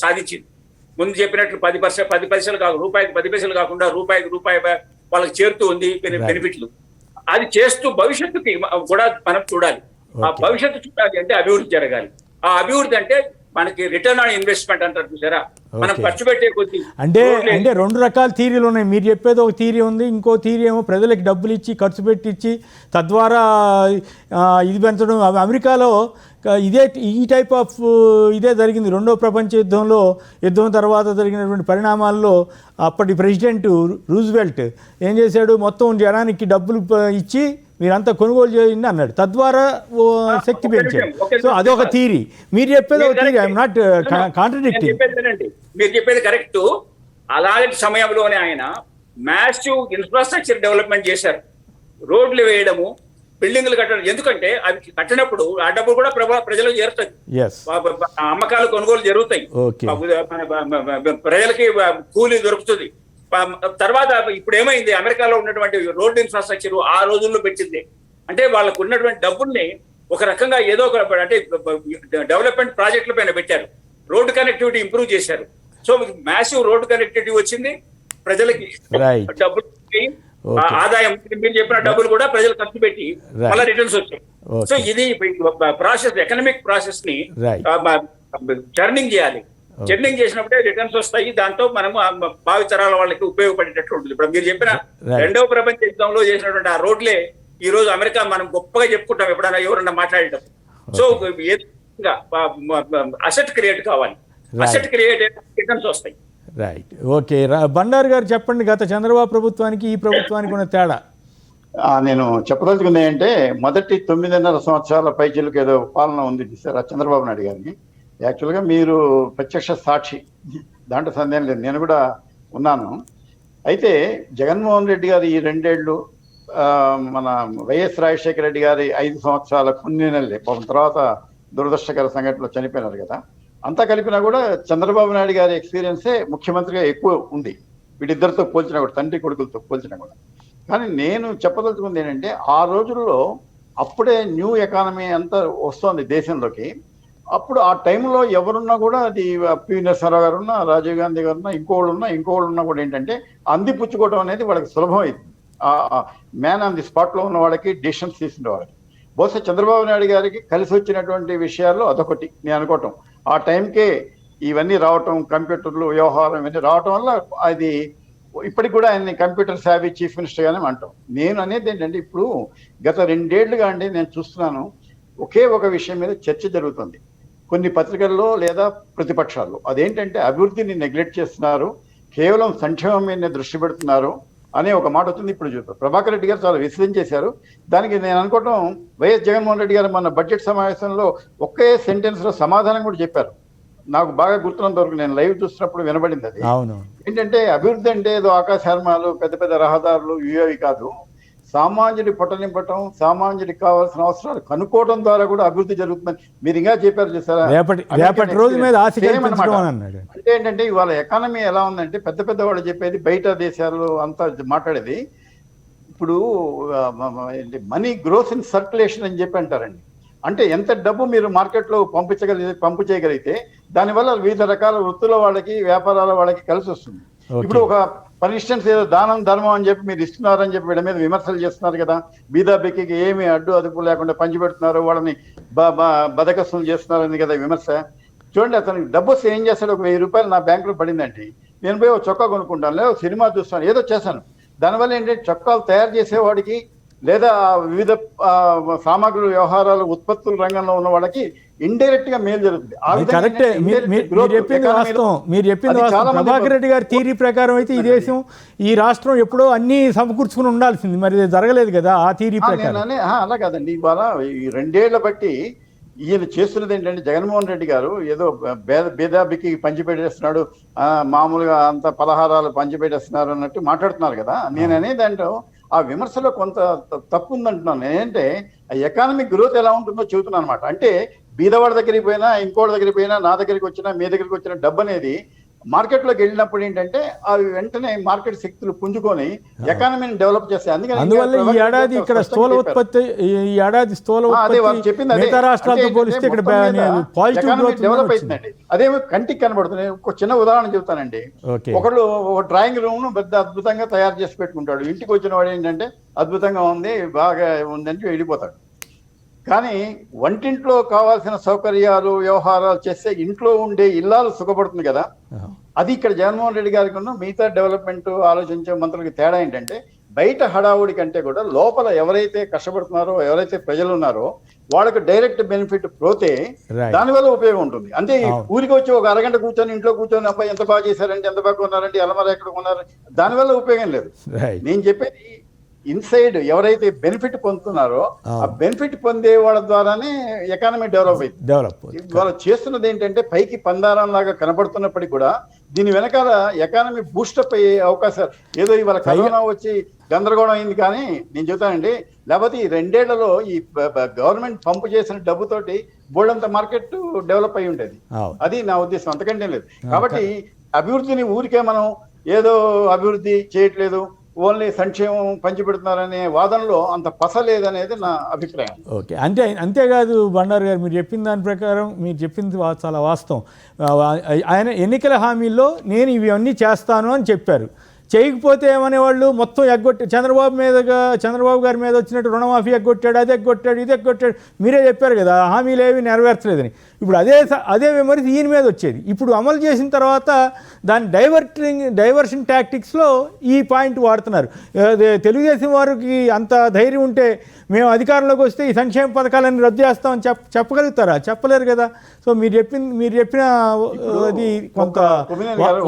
సాధించింది. ముందు చెప్పినట్లు 10 పైసలు కాదు, రూపాయికి 10 పైసలు కాకుండా రూపాయికి రూపాయి వాళ్ళకి చేరుతూ ఉంది బెనిఫిట్లు. అది చేస్తూ భవిష్యత్తుకి కూడా మనం చూడాలి. ఆ భవిష్యత్తు చూడాలి అంటే అభివృద్ధి జరగాలి. ఆ అభివృద్ధి అంటే మనకి రిటర్న్ ఆన్ ఇన్వెస్ట్మెంట్ అంటారు చూసారా, మనం ఖర్చు పెట్టే కొద్ది. అంటే 2 రకాల థీరీలు ఉన్నాయి. మీరు చెప్పేది ఒక థీరీ ఉంది, ఇంకో థీరీ ఏమో ప్రజలకు డబ్బులు ఇచ్చి ఖర్చు పెట్టించి తద్వారా ఇది పెంచడం. అమెరికాలో ఈ టైప్ ఆఫ్ ఇదే జరిగింది. 2వ ప్రపంచ యుద్ధం తర్వాత జరిగినటువంటి పరిణామాల్లో అప్పటి ప్రెసిడెంట్ రూజ్వెల్ట్ ఏం చేశాడు, మొత్తం జనానికి డబ్బులు ఇచ్చి మీరంతా కొనుగోలు చేయండి అన్నాడు, తద్వారా శక్తి పెంచాడు. సో అదొక థీరీ, మీరు చెప్పేది ఒక థీరీ. I'm not contradicting. మీరు చెప్పేది కరెక్ట్. అలాంటి సమయంలోనే ఆయన మ్యాసివ్ ఇన్ఫ్రాస్ట్రక్చర్ డెవలప్మెంట్ చేశారు. రోడ్లు వేయడము, బిల్డింగ్లు కట్టడం. ఎందుకంటే అవి కట్టినప్పుడు ఆ డబ్బులు కూడా ప్రజలకు చేరుతాయి, అమ్మకాలు కొనుగోలు జరుగుతాయి, ప్రజలకి కూలీ దొరుకుతుంది. తర్వాత ఇప్పుడు ఏమైంది, అమెరికాలో ఉన్నటువంటి రోడ్ ఇన్ఫ్రాస్ట్రక్చర్ ఆ రోజుల్లో పెట్టింది. అంటే వాళ్ళకు ఉన్నటువంటి డబ్బుల్ని ఒక రకంగా ఏదో ఒక అంటే డెవలప్మెంట్ ప్రాజెక్టుల పైన పెట్టారు, రోడ్డు కనెక్టివిటీ ఇంప్రూవ్ చేశారు. సో మ్యాసివ్ రోడ్డు కనెక్టివిటీ వచ్చింది, ప్రజలకి డబ్బులు ఆదాయం, మీరు చెప్పిన డబ్బులు కూడా ప్రజలు ఖర్చు పెట్టి మళ్ళీ రిటర్న్స్ వచ్చాయి. సో ఇది ప్రాసెస్, ఎకనామిక్ ప్రాసెస్ ని టర్నింగ్ చేయాలి. జర్నింగ్ చేసినప్పుడే రిటర్న్స్ వస్తాయి, దాంతో మనము భావితరాల వాళ్ళకి ఉపయోగపడేటట్లు ఉంటుంది. ఇప్పుడు మీరు చెప్పిన 2వ ప్రపంచ యుద్ధంలో చేసినటువంటి ఆ రోడ్లే ఈ రోజు అమెరికా మనం గొప్పగా చెప్పుకుంటాం ఎవడన్నా ఎవరన్నా మాట్లాడటం. సో అసెట్ క్రియేట్ కావాలి, అసెట్ క్రియేట్ రిటర్న్స్ వస్తాయి. Right, okay. బండారు గారు చెప్పండి, గత చంద్రబాబు ప్రభుత్వానికి ఈ ప్రభుత్వానికి ఉన్న తేడా. నేను చెప్పదలుచుకుంది ఏంటంటే, మొదటి 9.5 సంవత్సరాల పైచిలకు ఏదో పాలన ఉంది సార్ చంద్రబాబు నాయుడు గారిని. యాక్చువల్గా మీరు ప్రత్యక్ష సాక్షి, దాంట్లో సందేహం లేదు, నేను కూడా ఉన్నాను. అయితే జగన్మోహన్ రెడ్డి గారు ఈ 2 ఏళ్ళు, మన వైఎస్ రాజశేఖర రెడ్డి గారి 5 సంవత్సరాల కొన్ని నెలలే, తర్వాత దురదృష్టకర సంఘటనలో చనిపోయినారు కదా, అంతా కలిపినా కూడా చంద్రబాబు నాయుడు గారి ఎక్స్పీరియన్సే ముఖ్యమంత్రిగా ఎక్కువ ఉంది, వీటిద్దరితో పోల్చినా కూడా, తండ్రి కొడుకులతో పోల్చినా కూడా. కానీ నేను చెప్పదలుచుకుంది ఏంటంటే, ఆ రోజుల్లో అప్పుడే న్యూ ఎకానమీ అంతా వస్తోంది దేశంలోకి. అప్పుడు ఆ టైంలో ఎవరున్నా కూడా, అది పి నరసింహారావు గారు ఉన్నా, రాజీవ్ గాంధీ గారు ఉన్నా, ఇంకోళ్ళు ఉన్నా కూడా ఏంటంటే అందిపుచ్చుకోవడం అనేది వాళ్ళకి సులభమైంది. మ్యాన్ ఆన్ ది స్పాట్లో ఉన్న వాళ్ళకి, డిసిషన్స్ తీసుకునే వాళ్ళకి. బహుశా చంద్రబాబు నాయుడు గారికి కలిసి వచ్చినటువంటి విషయాల్లో అదొకటి నేను అనుకోవటం. ఆ టైంకే ఇవన్నీ రావటం, కంప్యూటర్లు వ్యవహారం ఇవన్నీ రావటం వల్ల అది ఇప్పటికి కూడా ఆయన్ని కంప్యూటర్ సావీ చీఫ్ మినిస్టర్ గానే అంటాం. నేను అనేది ఏంటంటే, ఇప్పుడు గత 2 ఏళ్లుగా అండి నేను చూస్తున్నాను, ఒకే ఒక విషయం మీద చర్చ జరుగుతుంది కొన్ని పత్రికల్లో లేదా ప్రతిపక్షాల్లో. అదేంటంటే, అభివృద్ధిని నెగ్లెక్ట్ చేస్తున్నారు, కేవలం సంక్షేమం మీద దృష్టి పెడుతున్నారు అనే ఒక మాట వచ్చింది. ఇప్పుడు చూద్దాం, ప్రభాకర్ రెడ్డి గారు చాలా విశ్లేషించేశారు. దానికి నేను అనుకోవటం, వైఎస్ జగన్మోహన్ రెడ్డి గారు మన బడ్జెట్ సమావేశంలో ఒకే సెంటెన్స్ లో సమాధానం కూడా చెప్పారు. నాకు బాగా గుర్తున్నంత వరకు, నేను లైవ్ చూసినప్పుడు వినబడింది అది. ఏంటంటే, అభివృద్ధి అంటే ఏదో ఆకాశర్మాలు, పెద్ద పెద్ద రహదారులు ఇవి కాదు, సామాన్యుడి పొట్టనింపటం, సామాన్యుడికి కావాల్సిన అవసరాలు కనుక్కోవడం ద్వారా కూడా అభివృద్ధి జరుగుతుందని మీరు ఇంకా చెప్పారు చూసారా. అంటే ఏంటంటే, ఇవాళ ఎకానమీ ఎలా ఉందంటే, పెద్ద పెద్ద వాళ్ళు చెప్పేది, బయట దేశాలు అంతా మాట్లాడేది, ఇప్పుడు మనీ గ్రోస్ ఇన్ సర్క్యులేషన్ అని చెప్పి అంటారండి. అంటే ఎంత డబ్బు మీరు మార్కెట్లో పంపు చేయగలిగితే దానివల్ల వివిధ రకాల వృత్తుల వాళ్ళకి, వ్యాపారాల వాళ్ళకి కలిసి వస్తుంది. ఇప్పుడు ఒక ఫర్ ఇన్స్టెన్స్ ఏదో దానం ధర్మం అని చెప్పి మీరు ఇస్తున్నారని చెప్పి వీళ్ళ మీద విమర్శలు చేస్తున్నారు కదా, బీదాబిక్కి ఏమి అదుపు లేకుండా పంచిపెడుతున్నారు, వాళ్ళని బదకస్తులు చేస్తున్నారని కదా విమర్శ. చూడండి, అతనికి డబ్బు వస్తే ఏం చేస్తాడు, ఒక 1000 రూపాయలు నా బ్యాంకులో పడిందంటే నేను పోయి ఒక చొక్కా కొనుక్కుంటాను, లేదా సినిమా చూస్తాను, ఏదో చేశాను. దానివల్ల ఏంటంటే, చొక్కాలు తయారు చేసేవాడికి లేదా వివిధ సామాగ్రి వ్యవహారాలు ఉత్పత్తుల రంగంలో ఉన్న వాళ్ళకి ఇండైరెక్ట్ గా మేలు జరుగుతుంది. మీరు చెప్పింది ప్రభాకర్ రెడ్డి గారి థియరీ ప్రకారం అయితే ఈ దేశం, ఈ రాష్ట్రం ఎప్పుడో అన్ని సమకూర్చుకుని ఉండాల్సింది, మరి జరగలేదు కదా ఆ థియరీ ప్రకారం. అలా కాదండి, ఇవాళ ఈ 2 ఏళ్ల బట్టి ఈయన చేస్తున్నది ఏంటంటే, జగన్మోహన్ రెడ్డి గారు ఏదో బేదాబికి పంచిపెట్టేస్తున్నాడు, మామూలుగా అంత పలహారాలు పంచిపెట్టేస్తున్నారు అన్నట్టు మాట్లాడుతున్నారు కదా. నేను అనేదాంట్లో ఆ విమర్శలో కొంత తప్పు ఉందంటున్నాను. ఏంటంటే, ఆ ఎకానమిక్ గ్రోత్ ఎలా ఉంటుందో చెబుతున్నాను అనమాట. అంటే బీదవాడి దగ్గరికి పోయినా, ఇంకోటి దగ్గరికి పోయినా, నా దగ్గరికి వచ్చినా, మీ దగ్గరికి వచ్చిన డబ్బు అనేది మార్కెట్లోకి వెళ్ళినప్పుడు ఏంటంటే అవి వెంటనే మార్కెట్ శక్తులు పుంజుకొని ఎకానమీని డెవలప్ చేస్తాయి. అందువల్ల ఈ ఏడాది ఇక్కడ స్థూల ఉత్పత్తి అదే వాళ్ళు చెప్పింది అదే. మిగతా రాష్ట్రాలతో పోలిస్తే ఇక్కడ పాజిటివ్ గ్రోత్ డెవలప్ అవుతుందండి. అదేమో కంటికి కనబడుతుంది. ఒక చిన్న ఉదాహరణ చెప్తానండి. ఒకళ్ళు ఒక డ్రాయింగ్ రూమ్ పెద్ద అద్భుతంగా తయారు చేసి పెట్టుకుంటాడు. ఇంటికి వచ్చిన వాడు ఏంటంటే అద్భుతంగా ఉంది, బాగా ఉందని వెళ్ళిపోతాడు. కానీ వంటింట్లో కావాల్సిన సౌకర్యాలు వ్యవహారాలు చేస్తే ఇంట్లో ఉండే ఇల్లాలు సుఖపడుతుంది కదా. అది ఇక్కడ జగన్మోహన్ రెడ్డి గారికి ఉన్న మిగతా డెవలప్మెంట్ ఆలోచించే మంత్రులకి తేడా ఏంటంటే బయట హడావుడి కంటే కూడా లోపల ఎవరైతే కష్టపడుతున్నారో, ఎవరైతే ప్రజలు ఉన్నారో వాళ్ళకి డైరెక్ట్ బెనిఫిట్ పోతే దానివల్ల ఉపయోగం ఉంటుంది. అంటే ఊరికి వచ్చి ఒక అరగంట కూర్చొని ఇంట్లో కూర్చొని అబ్బాయి ఎంత బాగా చేశారంటే, ఎంత బాగా కొన్నారంటే, అలమర ఎక్కడ కొన్నారు, దానివల్ల ఉపయోగం లేదు. నేను చెప్పేది ఇన్సైడ్ ఎవరైతే బెనిఫిట్ పొందుతున్నారో ఆ బెనిఫిట్ పొందే వాళ్ళ ద్వారానే ఎకానమీ డెవలప్ అయింది. వాళ్ళు చేస్తున్నది ఏంటంటే పైకి పందారం లాగా కనబడుతున్నప్పటికీ కూడా దీని వెనకాల ఎకానమీ బూస్టప్ అయ్యే అవకాశాలు. ఏదో ఇవాళ కరోనా వచ్చి గందరగోళం అయింది కానీ నేను చెప్తానండి, లేకపోతే ఈ 2 ఏళ్లలో ఈ గవర్నమెంట్ పంపు చేసిన డబ్బుతోటి బోల్డంత మార్కెట్ డెవలప్ అయి ఉండేది. అది నా ఉద్దేశం, అంతకంటే లేదు. కాబట్టి అభివృద్ధిని ఊరికే మనం ఏదో అభివృద్ధి చేయట్లేదు, ఓన్లీ సంక్షేమం పంచిపెడుతున్నారనే వాదనలో అంత పస లేదనేది నా అభిప్రాయం. ఓకే, అంతేకాదు బండారు గారు, మీరు చెప్పిన దాని ప్రకారం మీరు చెప్పింది చాలా వాస్తవం. ఆయన ఎన్నికల హామీల్లో నేను ఇవన్నీ చేస్తాను అని చెప్పారు. చేయకపోతే ఏమనేవాళ్ళు, మొత్తం ఎగ్గొట్టి చంద్రబాబు గారి మీద వచ్చినట్టు రుణమాఫీ ఎగ్గొట్టాడు, అది ఎగ్గొట్టాడు, ఇది ఎగ్గొట్టాడు. మీరే చెప్పారు కదా హామీలు ఏవి నెరవేర్చలేదని. ఇప్పుడు అదే విమర్శ ఈయన మీద వచ్చేది. ఇప్పుడు అమలు చేసిన తర్వాత దాని డైవర్షన్ టాక్టిక్స్లో ఈ పాయింట్ వాడుతున్నారు. తెలుగుదేశం వారికి అంత ధైర్యం ఉంటే మేము అధికారంలోకి వస్తే ఈ సంక్షేమ పథకాలన్నీ రద్దు చేస్తామని చెప్పగలుగుతారా? చెప్పలేరు కదా. సో మీరు చెప్పిన అది కొంత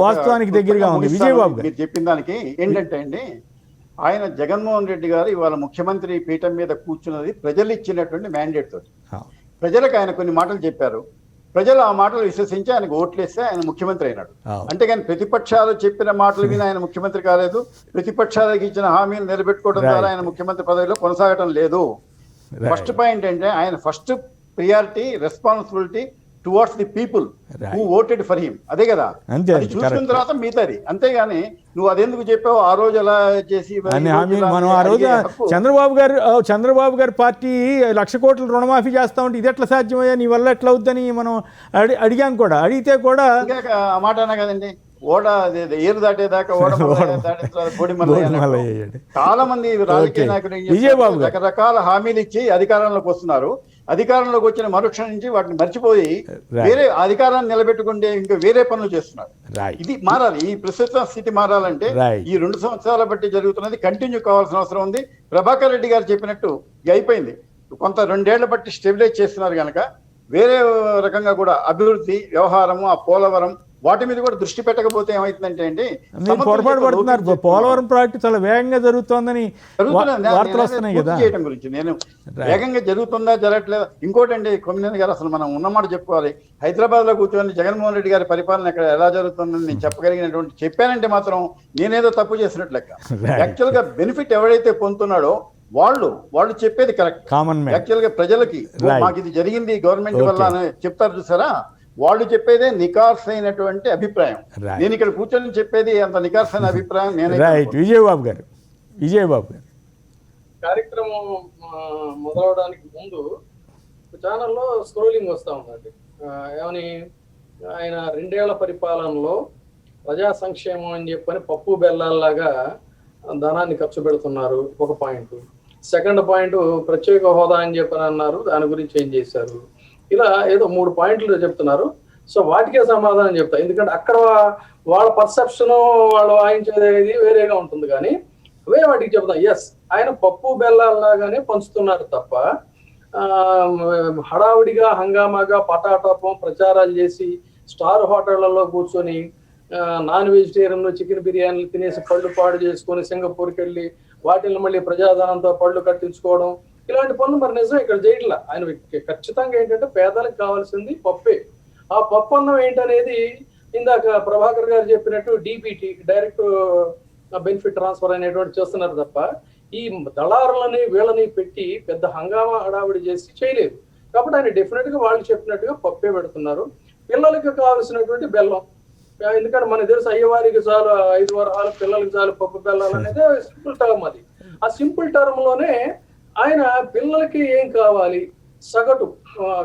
వాస్తవానికి దగ్గరగా ఉంది. విజయబాబు గారు చెప్పిన దానికి ఏంటంటే అండి, ఆయన జగన్మోహన్ రెడ్డి గారు ఇవాళ ముఖ్యమంత్రి పీఠం మీద కూర్చున్నది ప్రజలు ఇచ్చినటువంటి మ్యాండేట్ తోటి. ప్రజలకు ఆయన కొన్ని మాటలు చెప్పారు, ప్రజలు ఆ మాటలు విశ్వసించి ఆయనకు ఓట్లేస్తే ఆయన ముఖ్యమంత్రి అయినాడు. అంతేగాని ప్రతిపక్షాలు చెప్పిన మాటలు విని ఆయన ముఖ్యమంత్రి కాలేదు, ప్రతిపక్షాలకు ఇచ్చిన హామీలు నిలబెట్టుకోవడం ద్వారా ఆయన ముఖ్యమంత్రి పదవిలో కొనసాగటం లేదు. ఫస్ట్ పాయింట్ అంటే ఆయన first priority responsibility towards the people who voted for him. అదే కదా, అది చూసుకున్న తర్వాత మిగతాది. అంతేగాని నువ్వు అదెందుకు చెప్పావు ఆ రోజు అలా చేసి మనం ఆ రోజు చంద్రబాబు గారు పార్టీ 1,00,000 కోట్ల రుణమాఫీ చేస్తా ఉంటే ఇది ఎట్లా సాధ్యమయ్యా, నీ వల్ల ఎట్లా అవుద్దని మనం అడిగాం కూడా. అడిగితే కూడా ఆ మాట అన్నా కదండి, ఓడ ఏరు దాటేదాకా చాలా మంది రాజకీయ నాయకులు రకరకాల హామీలు ఇచ్చి అధికారంలోకి వస్తున్నారు. అధికారంలోకి వచ్చిన మరుక్షణం నుంచి వాటిని మర్చిపోయి వేరే అధికారాన్ని నిలబెట్టుకుంటే ఇంకా వేరే పనులు చేస్తున్నారు. ఇది మారాలి. ఈ ప్రస్తుత స్థితి మారాలంటే ఈ 2 సంవత్సరాల బట్టి జరుగుతున్నది కంటిన్యూ కావాల్సిన అవసరం ఉంది. ప్రభాకర్ రెడ్డి గారు చెప్పినట్టు అయిపోయింది, కొంత 2 ఏళ్ల బట్టి స్టెబిలైజ్ చేస్తున్నారు కనుక వేరే రకంగా కూడా అభివృద్ధి వ్యవహారము, ఆ పోలవరం వాటి మీద కూడా దృష్టి పెట్టకపోతే ఏమైతుందంటే అండి, పొరపాటు పడుతున్నారు. పోలవరం ప్రాజెక్టు చాలా వేగంగా జరుగుతోందని వార్తలు వస్తున్నాయి కదా. చేయడం గురించి నేను వేగంగా జరుగుతుందా జరగట్లేదా. ఇంకోటి అండి, కొమ్మినేని గారు అసలు మనం ఉన్నమాట చెప్పుకోవాలి. హైదరాబాద్ లో కూర్చొని జగన్మోహన్ రెడ్డి గారి పరిపాలన ఇక్కడ ఎలా జరుగుతుందని నేను చెప్పగలిగినటువంటి చెప్పానంటే మాత్రం నేనేదో తప్పు చేసినట్లు లెక్క. యాక్చువల్ గా బెనిఫిట్ ఎవరైతే పొందుతున్నాడో వాళ్ళు చెప్పేది కరెక్ట్. యాక్చువల్ గా ప్రజలకి మాకు ఇది జరిగింది గవర్నమెంట్ వల్ల అని చెప్తారు చూసారా, వాళ్ళు చెప్పేదే నికార్స్ అయినటువంటి అభిప్రాయం. నేను ఇక్కడ కూర్చొని చెప్పేది అంత నికార్స్ అయిన అభిప్రాయం నేనే. విజయబాబు గారు కార్యక్రమం మొదలవడానికి ముందు ఛానల్లో స్క్రోలింగ్ వస్తూ ఉందండి. ఏమని ఆయన 2 ఏళ్ల పరిపాలనలో ప్రజా సంక్షేమం అని చెప్పని పప్పు బెల్లాల్లాగా ధనాన్ని ఖర్చు పెడుతున్నారు, ఒక పాయింట్. సెకండ్ పాయింట్ ప్రత్యేక హోదా అని చెప్పని అన్నారు, దాని గురించి ఏం చేశారు, ఇలా ఏదో 3 పాయింట్లు చెప్తున్నారు. సో వాటికే సమాధానం చెప్తా, ఎందుకంటే అక్కడ వాళ్ళ పర్సెప్షన్ వాళ్ళు వాయించేది వేరేగా ఉంటుంది. కానీ అవే వాటికి చెప్తాం. ఎస్, ఆయన పప్పు బెల్లాల్లాగానే పంచుతున్నారు తప్ప హడావుడిగా హంగామాగా పటాటోపం ప్రచారాలు చేసి స్టార్ హోటళ్లలో కూర్చొని నాన్ వెజిటేరియన్ చికెన్ బిర్యానీలు తినేసి పళ్ళు పాడు చేసుకొని సింగపూర్కి వెళ్ళి వాటిని మళ్ళీ ప్రజాధనంతో పళ్ళు కట్టించుకోవడం, ఇలాంటి పనులు మరి నిజం ఇక్కడ చేయట్లా. ఆయన ఖచ్చితంగా ఏంటంటే పేదలకు కావాల్సింది పప్పే. ఆ పప్పు అన్నం ఏంటనేది ఇందాక ప్రభాకర్ గారు చెప్పినట్టు డిబిటీ, డైరెక్ట్ బెనిఫిట్ ట్రాన్స్ఫర్ అనేటువంటి చేస్తున్నారు తప్ప ఈ దళారులని వీళ్ళని పెట్టి పెద్ద హంగామా హడావిడి చేసి చేయలేదు. కాబట్టి ఆయన డెఫినెట్ గా వాళ్ళు చెప్పినట్టుగా పప్పే పెడుతున్నారు. పిల్లలకి కావాల్సినటువంటి బెల్లం, ఎందుకంటే మనకు తెలుసు అయ్యవారికి చాలు 5 వరహాలు, పిల్లలకి చాలు పప్పు బెల్లాలు అనేది సింపుల్ టర్మ్ అది. ఆ సింపుల్ టర్మ్ లోనే ఆయన పిల్లలకి ఏం కావాలి, సగటు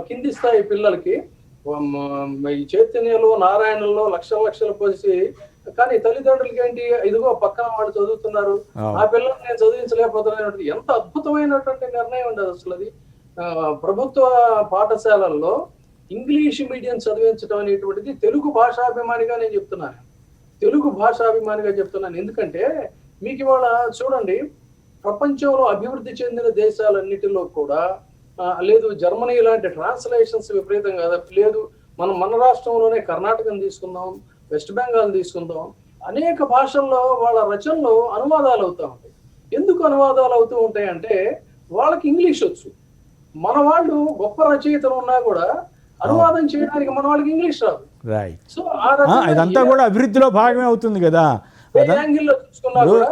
కింది స్థాయి పిల్లలకి ఈ చైతన్యలో, నారాయణలో లక్షలు పోసి, కానీ తల్లిదండ్రులకి ఏంటి, ఇదిగో పక్కన వాళ్ళు చదువుతున్నారు, ఆ పిల్లల్ని నేను చదివించలేకపోతున్నాను. ఎంత అద్భుతమైనటువంటి నిర్ణయం ఉండదు అసలు అది. ప్రభుత్వ పాఠశాలల్లో ఇంగ్లీష్ మీడియం చదివించడం అనేటువంటిది తెలుగు భాషాభిమానిగా నేను చెప్తున్నాను. తెలుగు భాషాభిమానిగా చెప్తున్నాను. ఎందుకంటే మీకు ఇవాళ చూడండి, ప్రపంచంలో అభివృద్ధి చెందిన దేశాలన్నిటిలో కూడా లేదు, జర్మనీ లాంటి ట్రాన్స్లేషన్స్ విపరీతం కదా, లేదు మన రాష్ట్రంలోనే కర్ణాటకను తీసుకుందాం, వెస్ట్ బెంగాల్ తీసుకుందాం, అనేక భాషల్లో వాళ్ళ రచనలు అనువాదాలు అవుతూ ఉంటాయి. ఎందుకు అనువాదాలు అవుతూ ఉంటాయి అంటే వాళ్ళకి ఇంగ్లీష్ వచ్చు. మన వాళ్ళు గొప్ప రచయితలు ఉన్నా కూడా అనువాదం చేయడానికి మన వాళ్ళకి ఇంగ్లీష్ రాదు. సో ఇదంతా కూడా అభివృద్ధిలో భాగమే అవుతుంది కదా. యాంగిల్లో చూసుకున్నా కూడా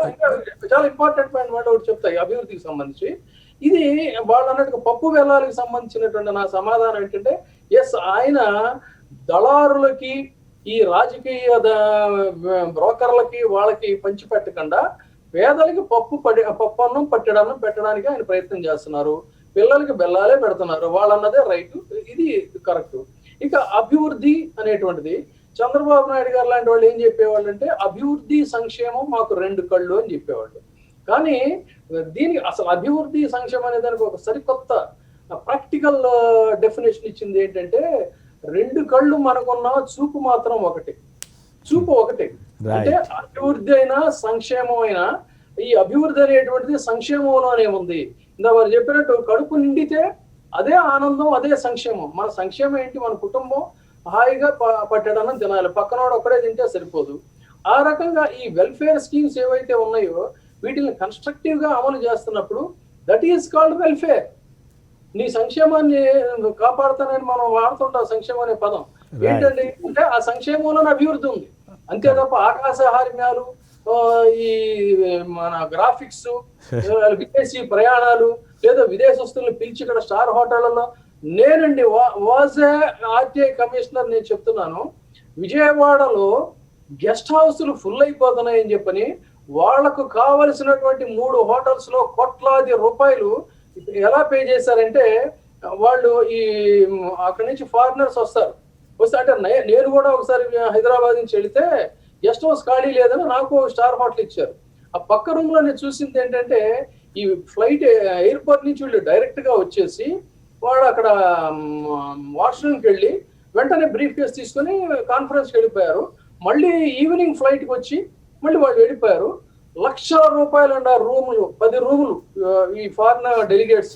చాలా ఇంపార్టెంట్ పాయింట్ మాట ఒకటి చెప్తాయి అభివృద్ధికి సంబంధించి. ఇది వాళ్ళు అన్నట్టుగా పప్పు బెల్లాలకు సంబంధించినటువంటి నా సమాధానం ఏంటంటే, ఎస్, ఆయన దళారులకి, ఈ రాజకీయ బ్రోకర్లకి వాళ్ళకి పంచిపెట్టకుండా పేదలకి పప్పు అన్నం పెట్టడానికి ఆయన ప్రయత్నం చేస్తున్నారు. పిల్లలకి బెల్లాలే పెడుతున్నారు. వాళ్ళన్నదే రైట్, ఇది కరెక్ట్. ఇక అభివృద్ధి అనేటువంటిది చంద్రబాబు నాయుడు గారు లాంటి వాళ్ళు ఏం చెప్పేవాళ్ళు అంటే, అభివృద్ధి సంక్షేమం మాకు 2 కళ్ళు అని చెప్పేవాళ్ళు. కానీ దీనికి అసలు అభివృద్ధి సంక్షేమం అనే దానికి ఒక సరికొత్త ప్రాక్టికల్ డెఫినేషన్ ఇచ్చింది. ఏంటంటే 2 కళ్ళు మనకున్న చూపు మాత్రం ఒకటే, చూపు ఒకటే. అంటే అభివృద్ధి అయినా సంక్షేమం అయినా, ఈ అభివృద్ధి అనేటువంటిది సంక్షేమంలోనే ఉంది. ఇందా వారు చెప్పినట్టు కడుపు నిండితే అదే ఆనందం, అదే సంక్షేమం. మన సంక్షేమం ఏంటి, మన కుటుంబం హాయిగా పట్టడం తినాలి, పక్కనోడు ఒక్కడే తింటే సరిపోదు. ఆ రకంగా ఈ వెల్ఫేర్ స్కీమ్స్ ఏవైతే ఉన్నాయో వీటిని కన్స్ట్రక్టివ్ గా అమలు చేస్తున్నప్పుడు దట్ ఈస్ కాల్డ్ వెల్ఫేర్. నీ సంక్షేమాన్ని కాపాడుతానని మనం వాడుతుంటాం సంక్షేమం అనే పదం. ఏంటండి అంటే ఆ సంక్షేమంలో అభివృద్ధి ఉంది, అంతే తప్ప ఆకాశహార్మ్యాలు, ఈ మన గ్రాఫిక్స్, విదేశీ ప్రయాణాలు, లేదా విదేశస్తులను పిలిచి ఇక్కడ స్టార్ హోటళ్లలో నేనండి వాజ్ ఏ ఆర్టీఐ కమిషనర్, నేను చెప్తున్నాను, విజయవాడలో గెస్ట్ హౌస్లు ఫుల్ అయిపోతున్నాయని చెప్పని వాళ్లకు కావలసినటువంటి 3 హోటల్స్ లో కోట్లాది రూపాయలు ఎలా పే చేశారంటే, వాళ్ళు ఈ అక్కడి నుంచి ఫారినర్స్ వస్తే అంటే నేను కూడా ఒకసారి హైదరాబాద్ నుంచి వెళితే గెస్ట్ హౌస్ ఖాళీ లేదని నాకు స్టార్ హోటల్ ఇచ్చారు. ఆ పక్క రూమ్ లో నేను చూసింది ఏంటంటే, ఈ ఫ్లైట్ ఎయిర్పోర్ట్ నుంచి వీళ్ళు డైరెక్ట్ గా వచ్చేసి వాడు అక్కడ వాష్రూమ్కి వెళ్ళి వెంటనే బ్రీఫ్ కేస్ తీసుకుని కాన్ఫరెన్స్కి వెళ్ళిపోయారు. మళ్ళీ ఈవినింగ్ ఫ్లైట్ కి వచ్చి మళ్ళీ వాళ్ళు వెళ్ళిపోయారు. ₹1,00,000 అండి ఆ రూములు, 10 రూములు ఈ ఫారిన్ డెలిగేట్స్.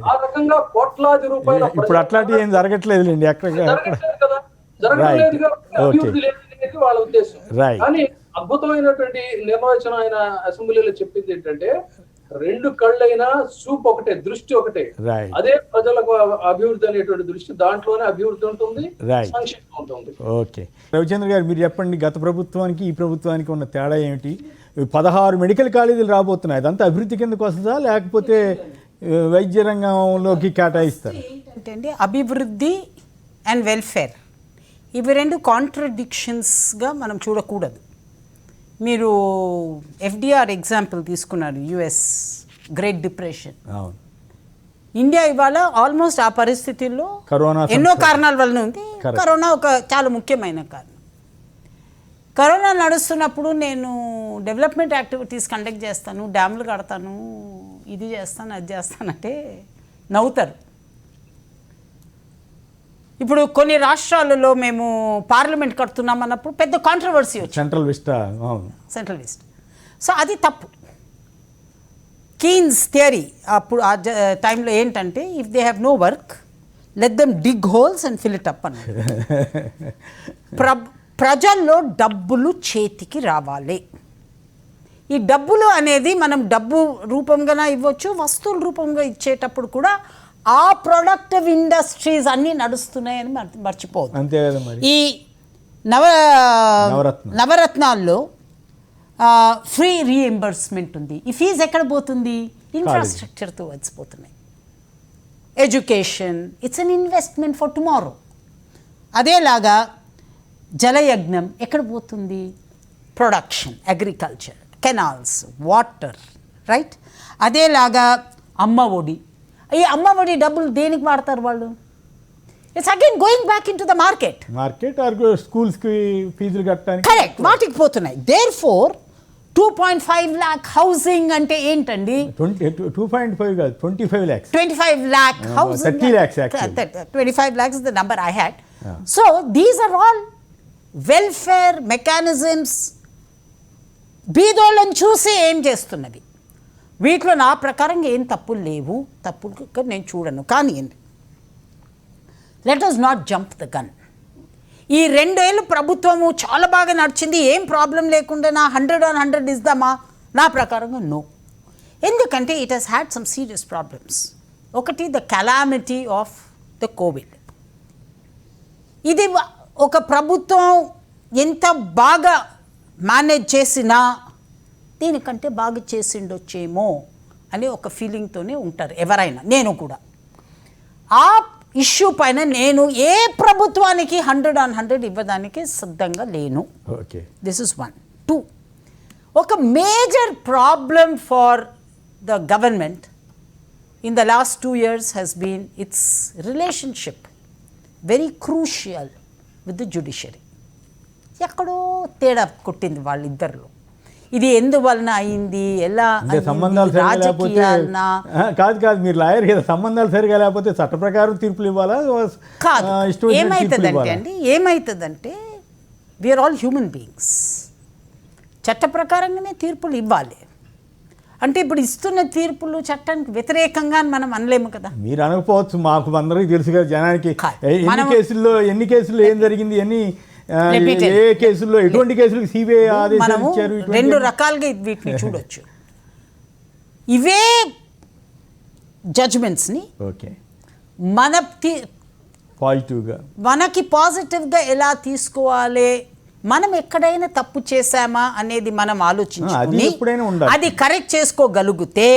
ఆ రకంగా కోట్లాది రూపాయలు. ఇప్పుడు అట్లాంటి ఏం జరగట్లేదులేండి, జరగట్లేదు కదా, జరగలేదు కాబట్టి అభివృద్ధి లేదు వాళ్ళ ఉద్దేశం. కానీ అద్భుతమైనటువంటి నిర్వచనం ఆయన అసెంబ్లీలో చెప్పింది ఏంటంటే, 2 కళ్ళైనా చూపు ఒకటే, దృష్టి ఒకటే. అదే ప్రజలకు అభివృద్ధి అనేటువంటి దృష్టి, దాంట్లోనే అభివృద్ధి ఉంటుంది, సంక్షేమం ఉంటుంది. ఓకే రవిచంద్ర గారు, మీరు చెప్పండి, గత ప్రభుత్వానికి ఈ ప్రభుత్వానికి ఉన్న తేడా ఏమిటి? 16 మెడికల్ కాలేజీలు రాబోతున్నాయి, అదంతా అభివృద్ధి కిందకు వస్తుందా లేకపోతే వైద్య రంగంలోకి కేటాయిస్తారు? ఏంటంటే అభివృద్ధి అండ్ వెల్ఫేర్ ఇవి 2 కాంట్రడిక్షన్స్గా మనం చూడకూడదు. మీరు ఎఫ్డిఆర్ ఎగ్జాంపుల్ తీసుకున్నారు, యుఎస్ గ్రేట్ డిప్రెషన్. ఇండియా ఇవాళ ఆల్మోస్ట్ ఆ పరిస్థితుల్లో ఎన్నో కారణాల వలన ఉంది. కరోనా ఒక చాలా ముఖ్యమైన కారణం. కరోనా నడుస్తున్నప్పుడు నేను డెవలప్మెంట్ యాక్టివిటీస్ కండక్ట్ చేస్తాను, డ్యామ్లు కడతాను, ఇది చేస్తాను, అది చేస్తానంటే నవ్వుతారు. ఇప్పుడు కొన్ని రాష్ట్రాలలో మేము పార్లమెంట్ కడుతున్నాం అన్నప్పుడు పెద్ద కాంట్రవర్సీ వచ్చింది, సెంట్రల్ విస్ట్. సో అది తప్పు. కీన్స్ థియరీ అప్పుడు ఆ టైంలో ఏంటంటే, if they have no work let them dig holes and fill it up అన్నారు. ప్రజల్లో డబ్బులు చేతికి రావాలి. ఈ డబ్బులు అనేది మనం డబ్బు రూపంగా ఇవ్వచ్చు, వస్తువుల రూపంగా ఇచ్చేటప్పుడు కూడా ఆ ప్రొడక్టివ్ ఇండస్ట్రీస్ అన్నీ నడుస్తున్నాయని మర్చిపోదు. ఈ నవరత్నాల్లో ఫ్రీ రీఎంబర్స్మెంట్ ఉంది. ఈ ఫీజు ఎక్కడ పోతుంది? ఇన్ఫ్రాస్ట్రక్చర్తో వచ్చిపోతున్నాయి. Education, it's an investment for tomorrow. అదేలాగా జలయజ్ఞం ఎక్కడ పోతుంది? Production, agriculture, canals, water, right? అదేలాగా అమ్మ ఒడి. ఈ అమ్మ ఒడి డబ్బులు దేనికి వాడతారు వాళ్ళు? It's again going back in to the market. Or స్కూల్స్కి ఫీజులు కట్టడానికి కరెక్ట్, వాటికి పోతున్నాయి. దేర్ ఫోర్ 2.5 lakh హౌసింగ్ అంటే ఏంటండి? 2.5 కాదు, 25 lakhs. 25 lakh housing. 30 lakhs actually. 25 lakhs is the number I had. So these are all welfare mechanisms. బీదోళ్ళని చూసి ఏం చేస్తున్నది. వీటిలో నా ప్రకారంగా ఏం తప్పులు లేవు, తప్పులు నేను చూడను. కానీ let us not jump the gun. ఈ 2 ఏళ్ళు ప్రభుత్వము చాలా బాగా నడిచింది, ఏం ప్రాబ్లం లేకుండా నా 100 ఇద్దామా? నా ప్రకారంగా నో. ఎందుకంటే it has had some serious problems. ఒకటి, the calamity of the Covid. ఇది ఒక ప్రభుత్వం ఎంత బాగా మేనేజ్ చేసినా దీనికంటే బాగా చేసిండొచ్చేమో అని ఒక ఫీలింగ్తోనే ఉంటారు ఎవరైనా, నేను కూడా. ఆ ఇష్యూ పైన నేను ఏ ప్రభుత్వానికి 100 ఇవ్వడానికి సిద్ధంగా లేను. Okay, this is 1. 2, ఒక major problem for the government in the last 2 years has been its relationship, very crucial, with the judiciary. ఎక్కడో తేడా కొట్టింది వాళ్ళిద్దరిలో. ఇది ఎందువలన అయింది, ఎలా సంబంధాలు సరిగా లేకపోతే కాదు, మీరు లాయర్ కదా, సంబంధాలు సరిగా లేకపోతే చట్ట ప్రకారం తీర్పులు ఇవ్వాలా? కాదు, ఏమవుతుందంటే వీఆర్ ఆల్ హ్యూమన్ బీయింగ్స్, చట్ట ప్రకారంగానే తీర్పులు ఇవ్వాలి. అంటే ఇప్పుడు ఇస్తున్న తీర్పులు చట్టానికి వ్యతిరేకంగా మనం అనలేము కదా. మీరు అనకపోవచ్చు, మాకు అందరికీ తెలుసు కదా జనానికి ఎన్ని కేసుల్లో ఏం జరిగింది, ఏ కేసుల్లో ఎటువంటి కేసులకు సిబిఐ ఆదేశాలు ఇచ్చారు. 2 రకాలుగా వీటిని చూడొచ్చు. ఇవే జడ్జ్మెంట్స్ని మనకి పాజిటివ్గా ఎలా తీసుకోవాలి, మనం ఎక్కడైనా తప్పు చేశామా అనేది మనం ఆలోచించుకుని అది కరెక్ట్ చేసుకోగలిగితే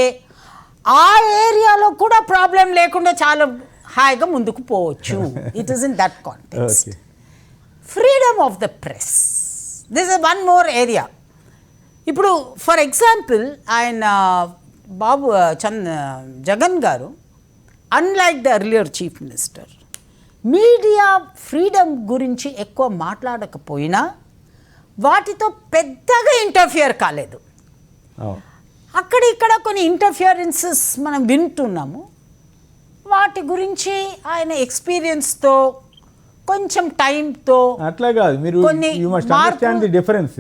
ఆ ఏరియాలో కూడా ప్రాబ్లం లేకుండా చాలా హాయిగా ముందుకు పోవచ్చు. It is in that context. Freedom of the press, this is 1 more area. ఇప్పుడు ఫర్ ఎగ్జాంపుల్ ఆయన జగన్ గారు, unlike the earlier chief minister, media freedom గురించి ఎక్కువ మాట్లాడకపోయినా వాటితో పెద్దగా ఇంటర్ఫియర్ కాలేదు. అక్కడ ఇక్కడ కొన్ని ఇంటర్ఫియరెన్సెస్ మనం వింటున్నాము. వాటి గురించి ఆయన ఎక్స్పీరియన్స్తో కొంచెం టైంతో అట్లా కాదు, మీరు you must understand the difference.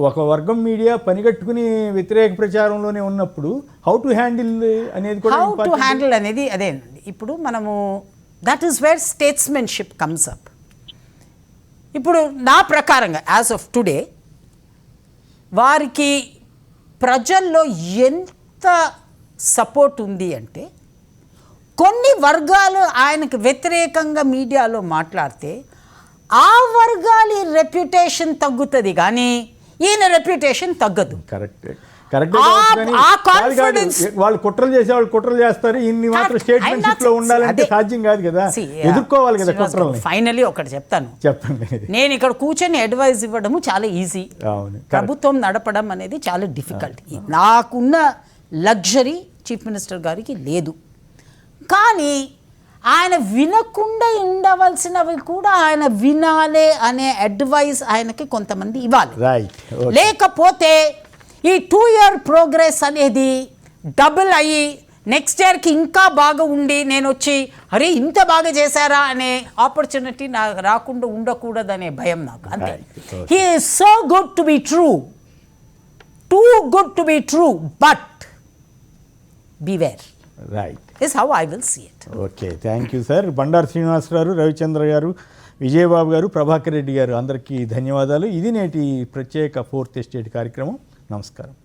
ఒక వర్గం మీడియా పనిగట్టుకుని వ్యతిరేక ప్రచారంలోనే ఉన్నప్పుడు హౌ టు హ్యాండిల్ అనేది కూడా అనేది అదేనండి. ఇప్పుడు మనము that is where statesmanship comes up. ఇప్పుడు నా ప్రకారంగా యాజ్ ఆఫ్ టుడే వారికి ప్రజల్లో ఎంత సపోర్ట్ ఉంది అంటే, కొన్ని వర్గాలు ఆయనకు వ్యతిరేకంగా మీడియాలో మాట్లాడితే ఆ వర్గాల రెప్యుటేషన్ తగ్గుతుంది కానీ ఈయన రెప్యుటేషన్ తగ్గదు. వాళ్ళు కుట్రలు చేసే వాళ్ళు కుట్రలు చేస్తారు, ఇన్ని మాత్రం స్టేట్మెంట్షిప్ లో ఉండాలంటే సాధ్యం కాదు కదా, ఎదుర్కోవాలి కదా కుట్రల్ని. ఫైనలీ ఒకటి చెప్పండి, నేను ఇక్కడ కూర్చొని అడ్వైస్ ఇవ్వడము చాలా ఈజీ, ప్రభుత్వం నడపడం అనేది చాలా డిఫికల్ట్. నాకున్న లగ్జరీ చీఫ్ మినిస్టర్ గారికి లేదు. కానీ ఆయన వినకుండా ఉండవలసినవి కూడా ఆయన వినాలే అనే అడ్వైస్ ఆయనకి కొంతమంది ఇవ్వాలి. లేకపోతే ఈ 2 year ప్రోగ్రెస్ అనేది డబుల్ అయ్యి నెక్స్ట్ ఇయర్కి ఇంకా బాగా ఉండి నేను వచ్చి అరే ఇంత బాగా చేశారా అనే ఆపర్చునిటీ నాకు రాకుండా ఉండకూడదనే భయం నాకు. అంతే. He is so good to be true, too good to be true, but beware. Right is how I will see it. Okay, thank you sir. Bandaru Srinivas గారు, రవిచంద్ర గారు, విజయబాబు గారు, ప్రభాకర్ రెడ్డి గారు, అందరికీ ధన్యవాదాలు. ఇది నేటి ప్రత్యేక 4th ఎస్టేట్ కార్యక్రమం. నమస్కారం.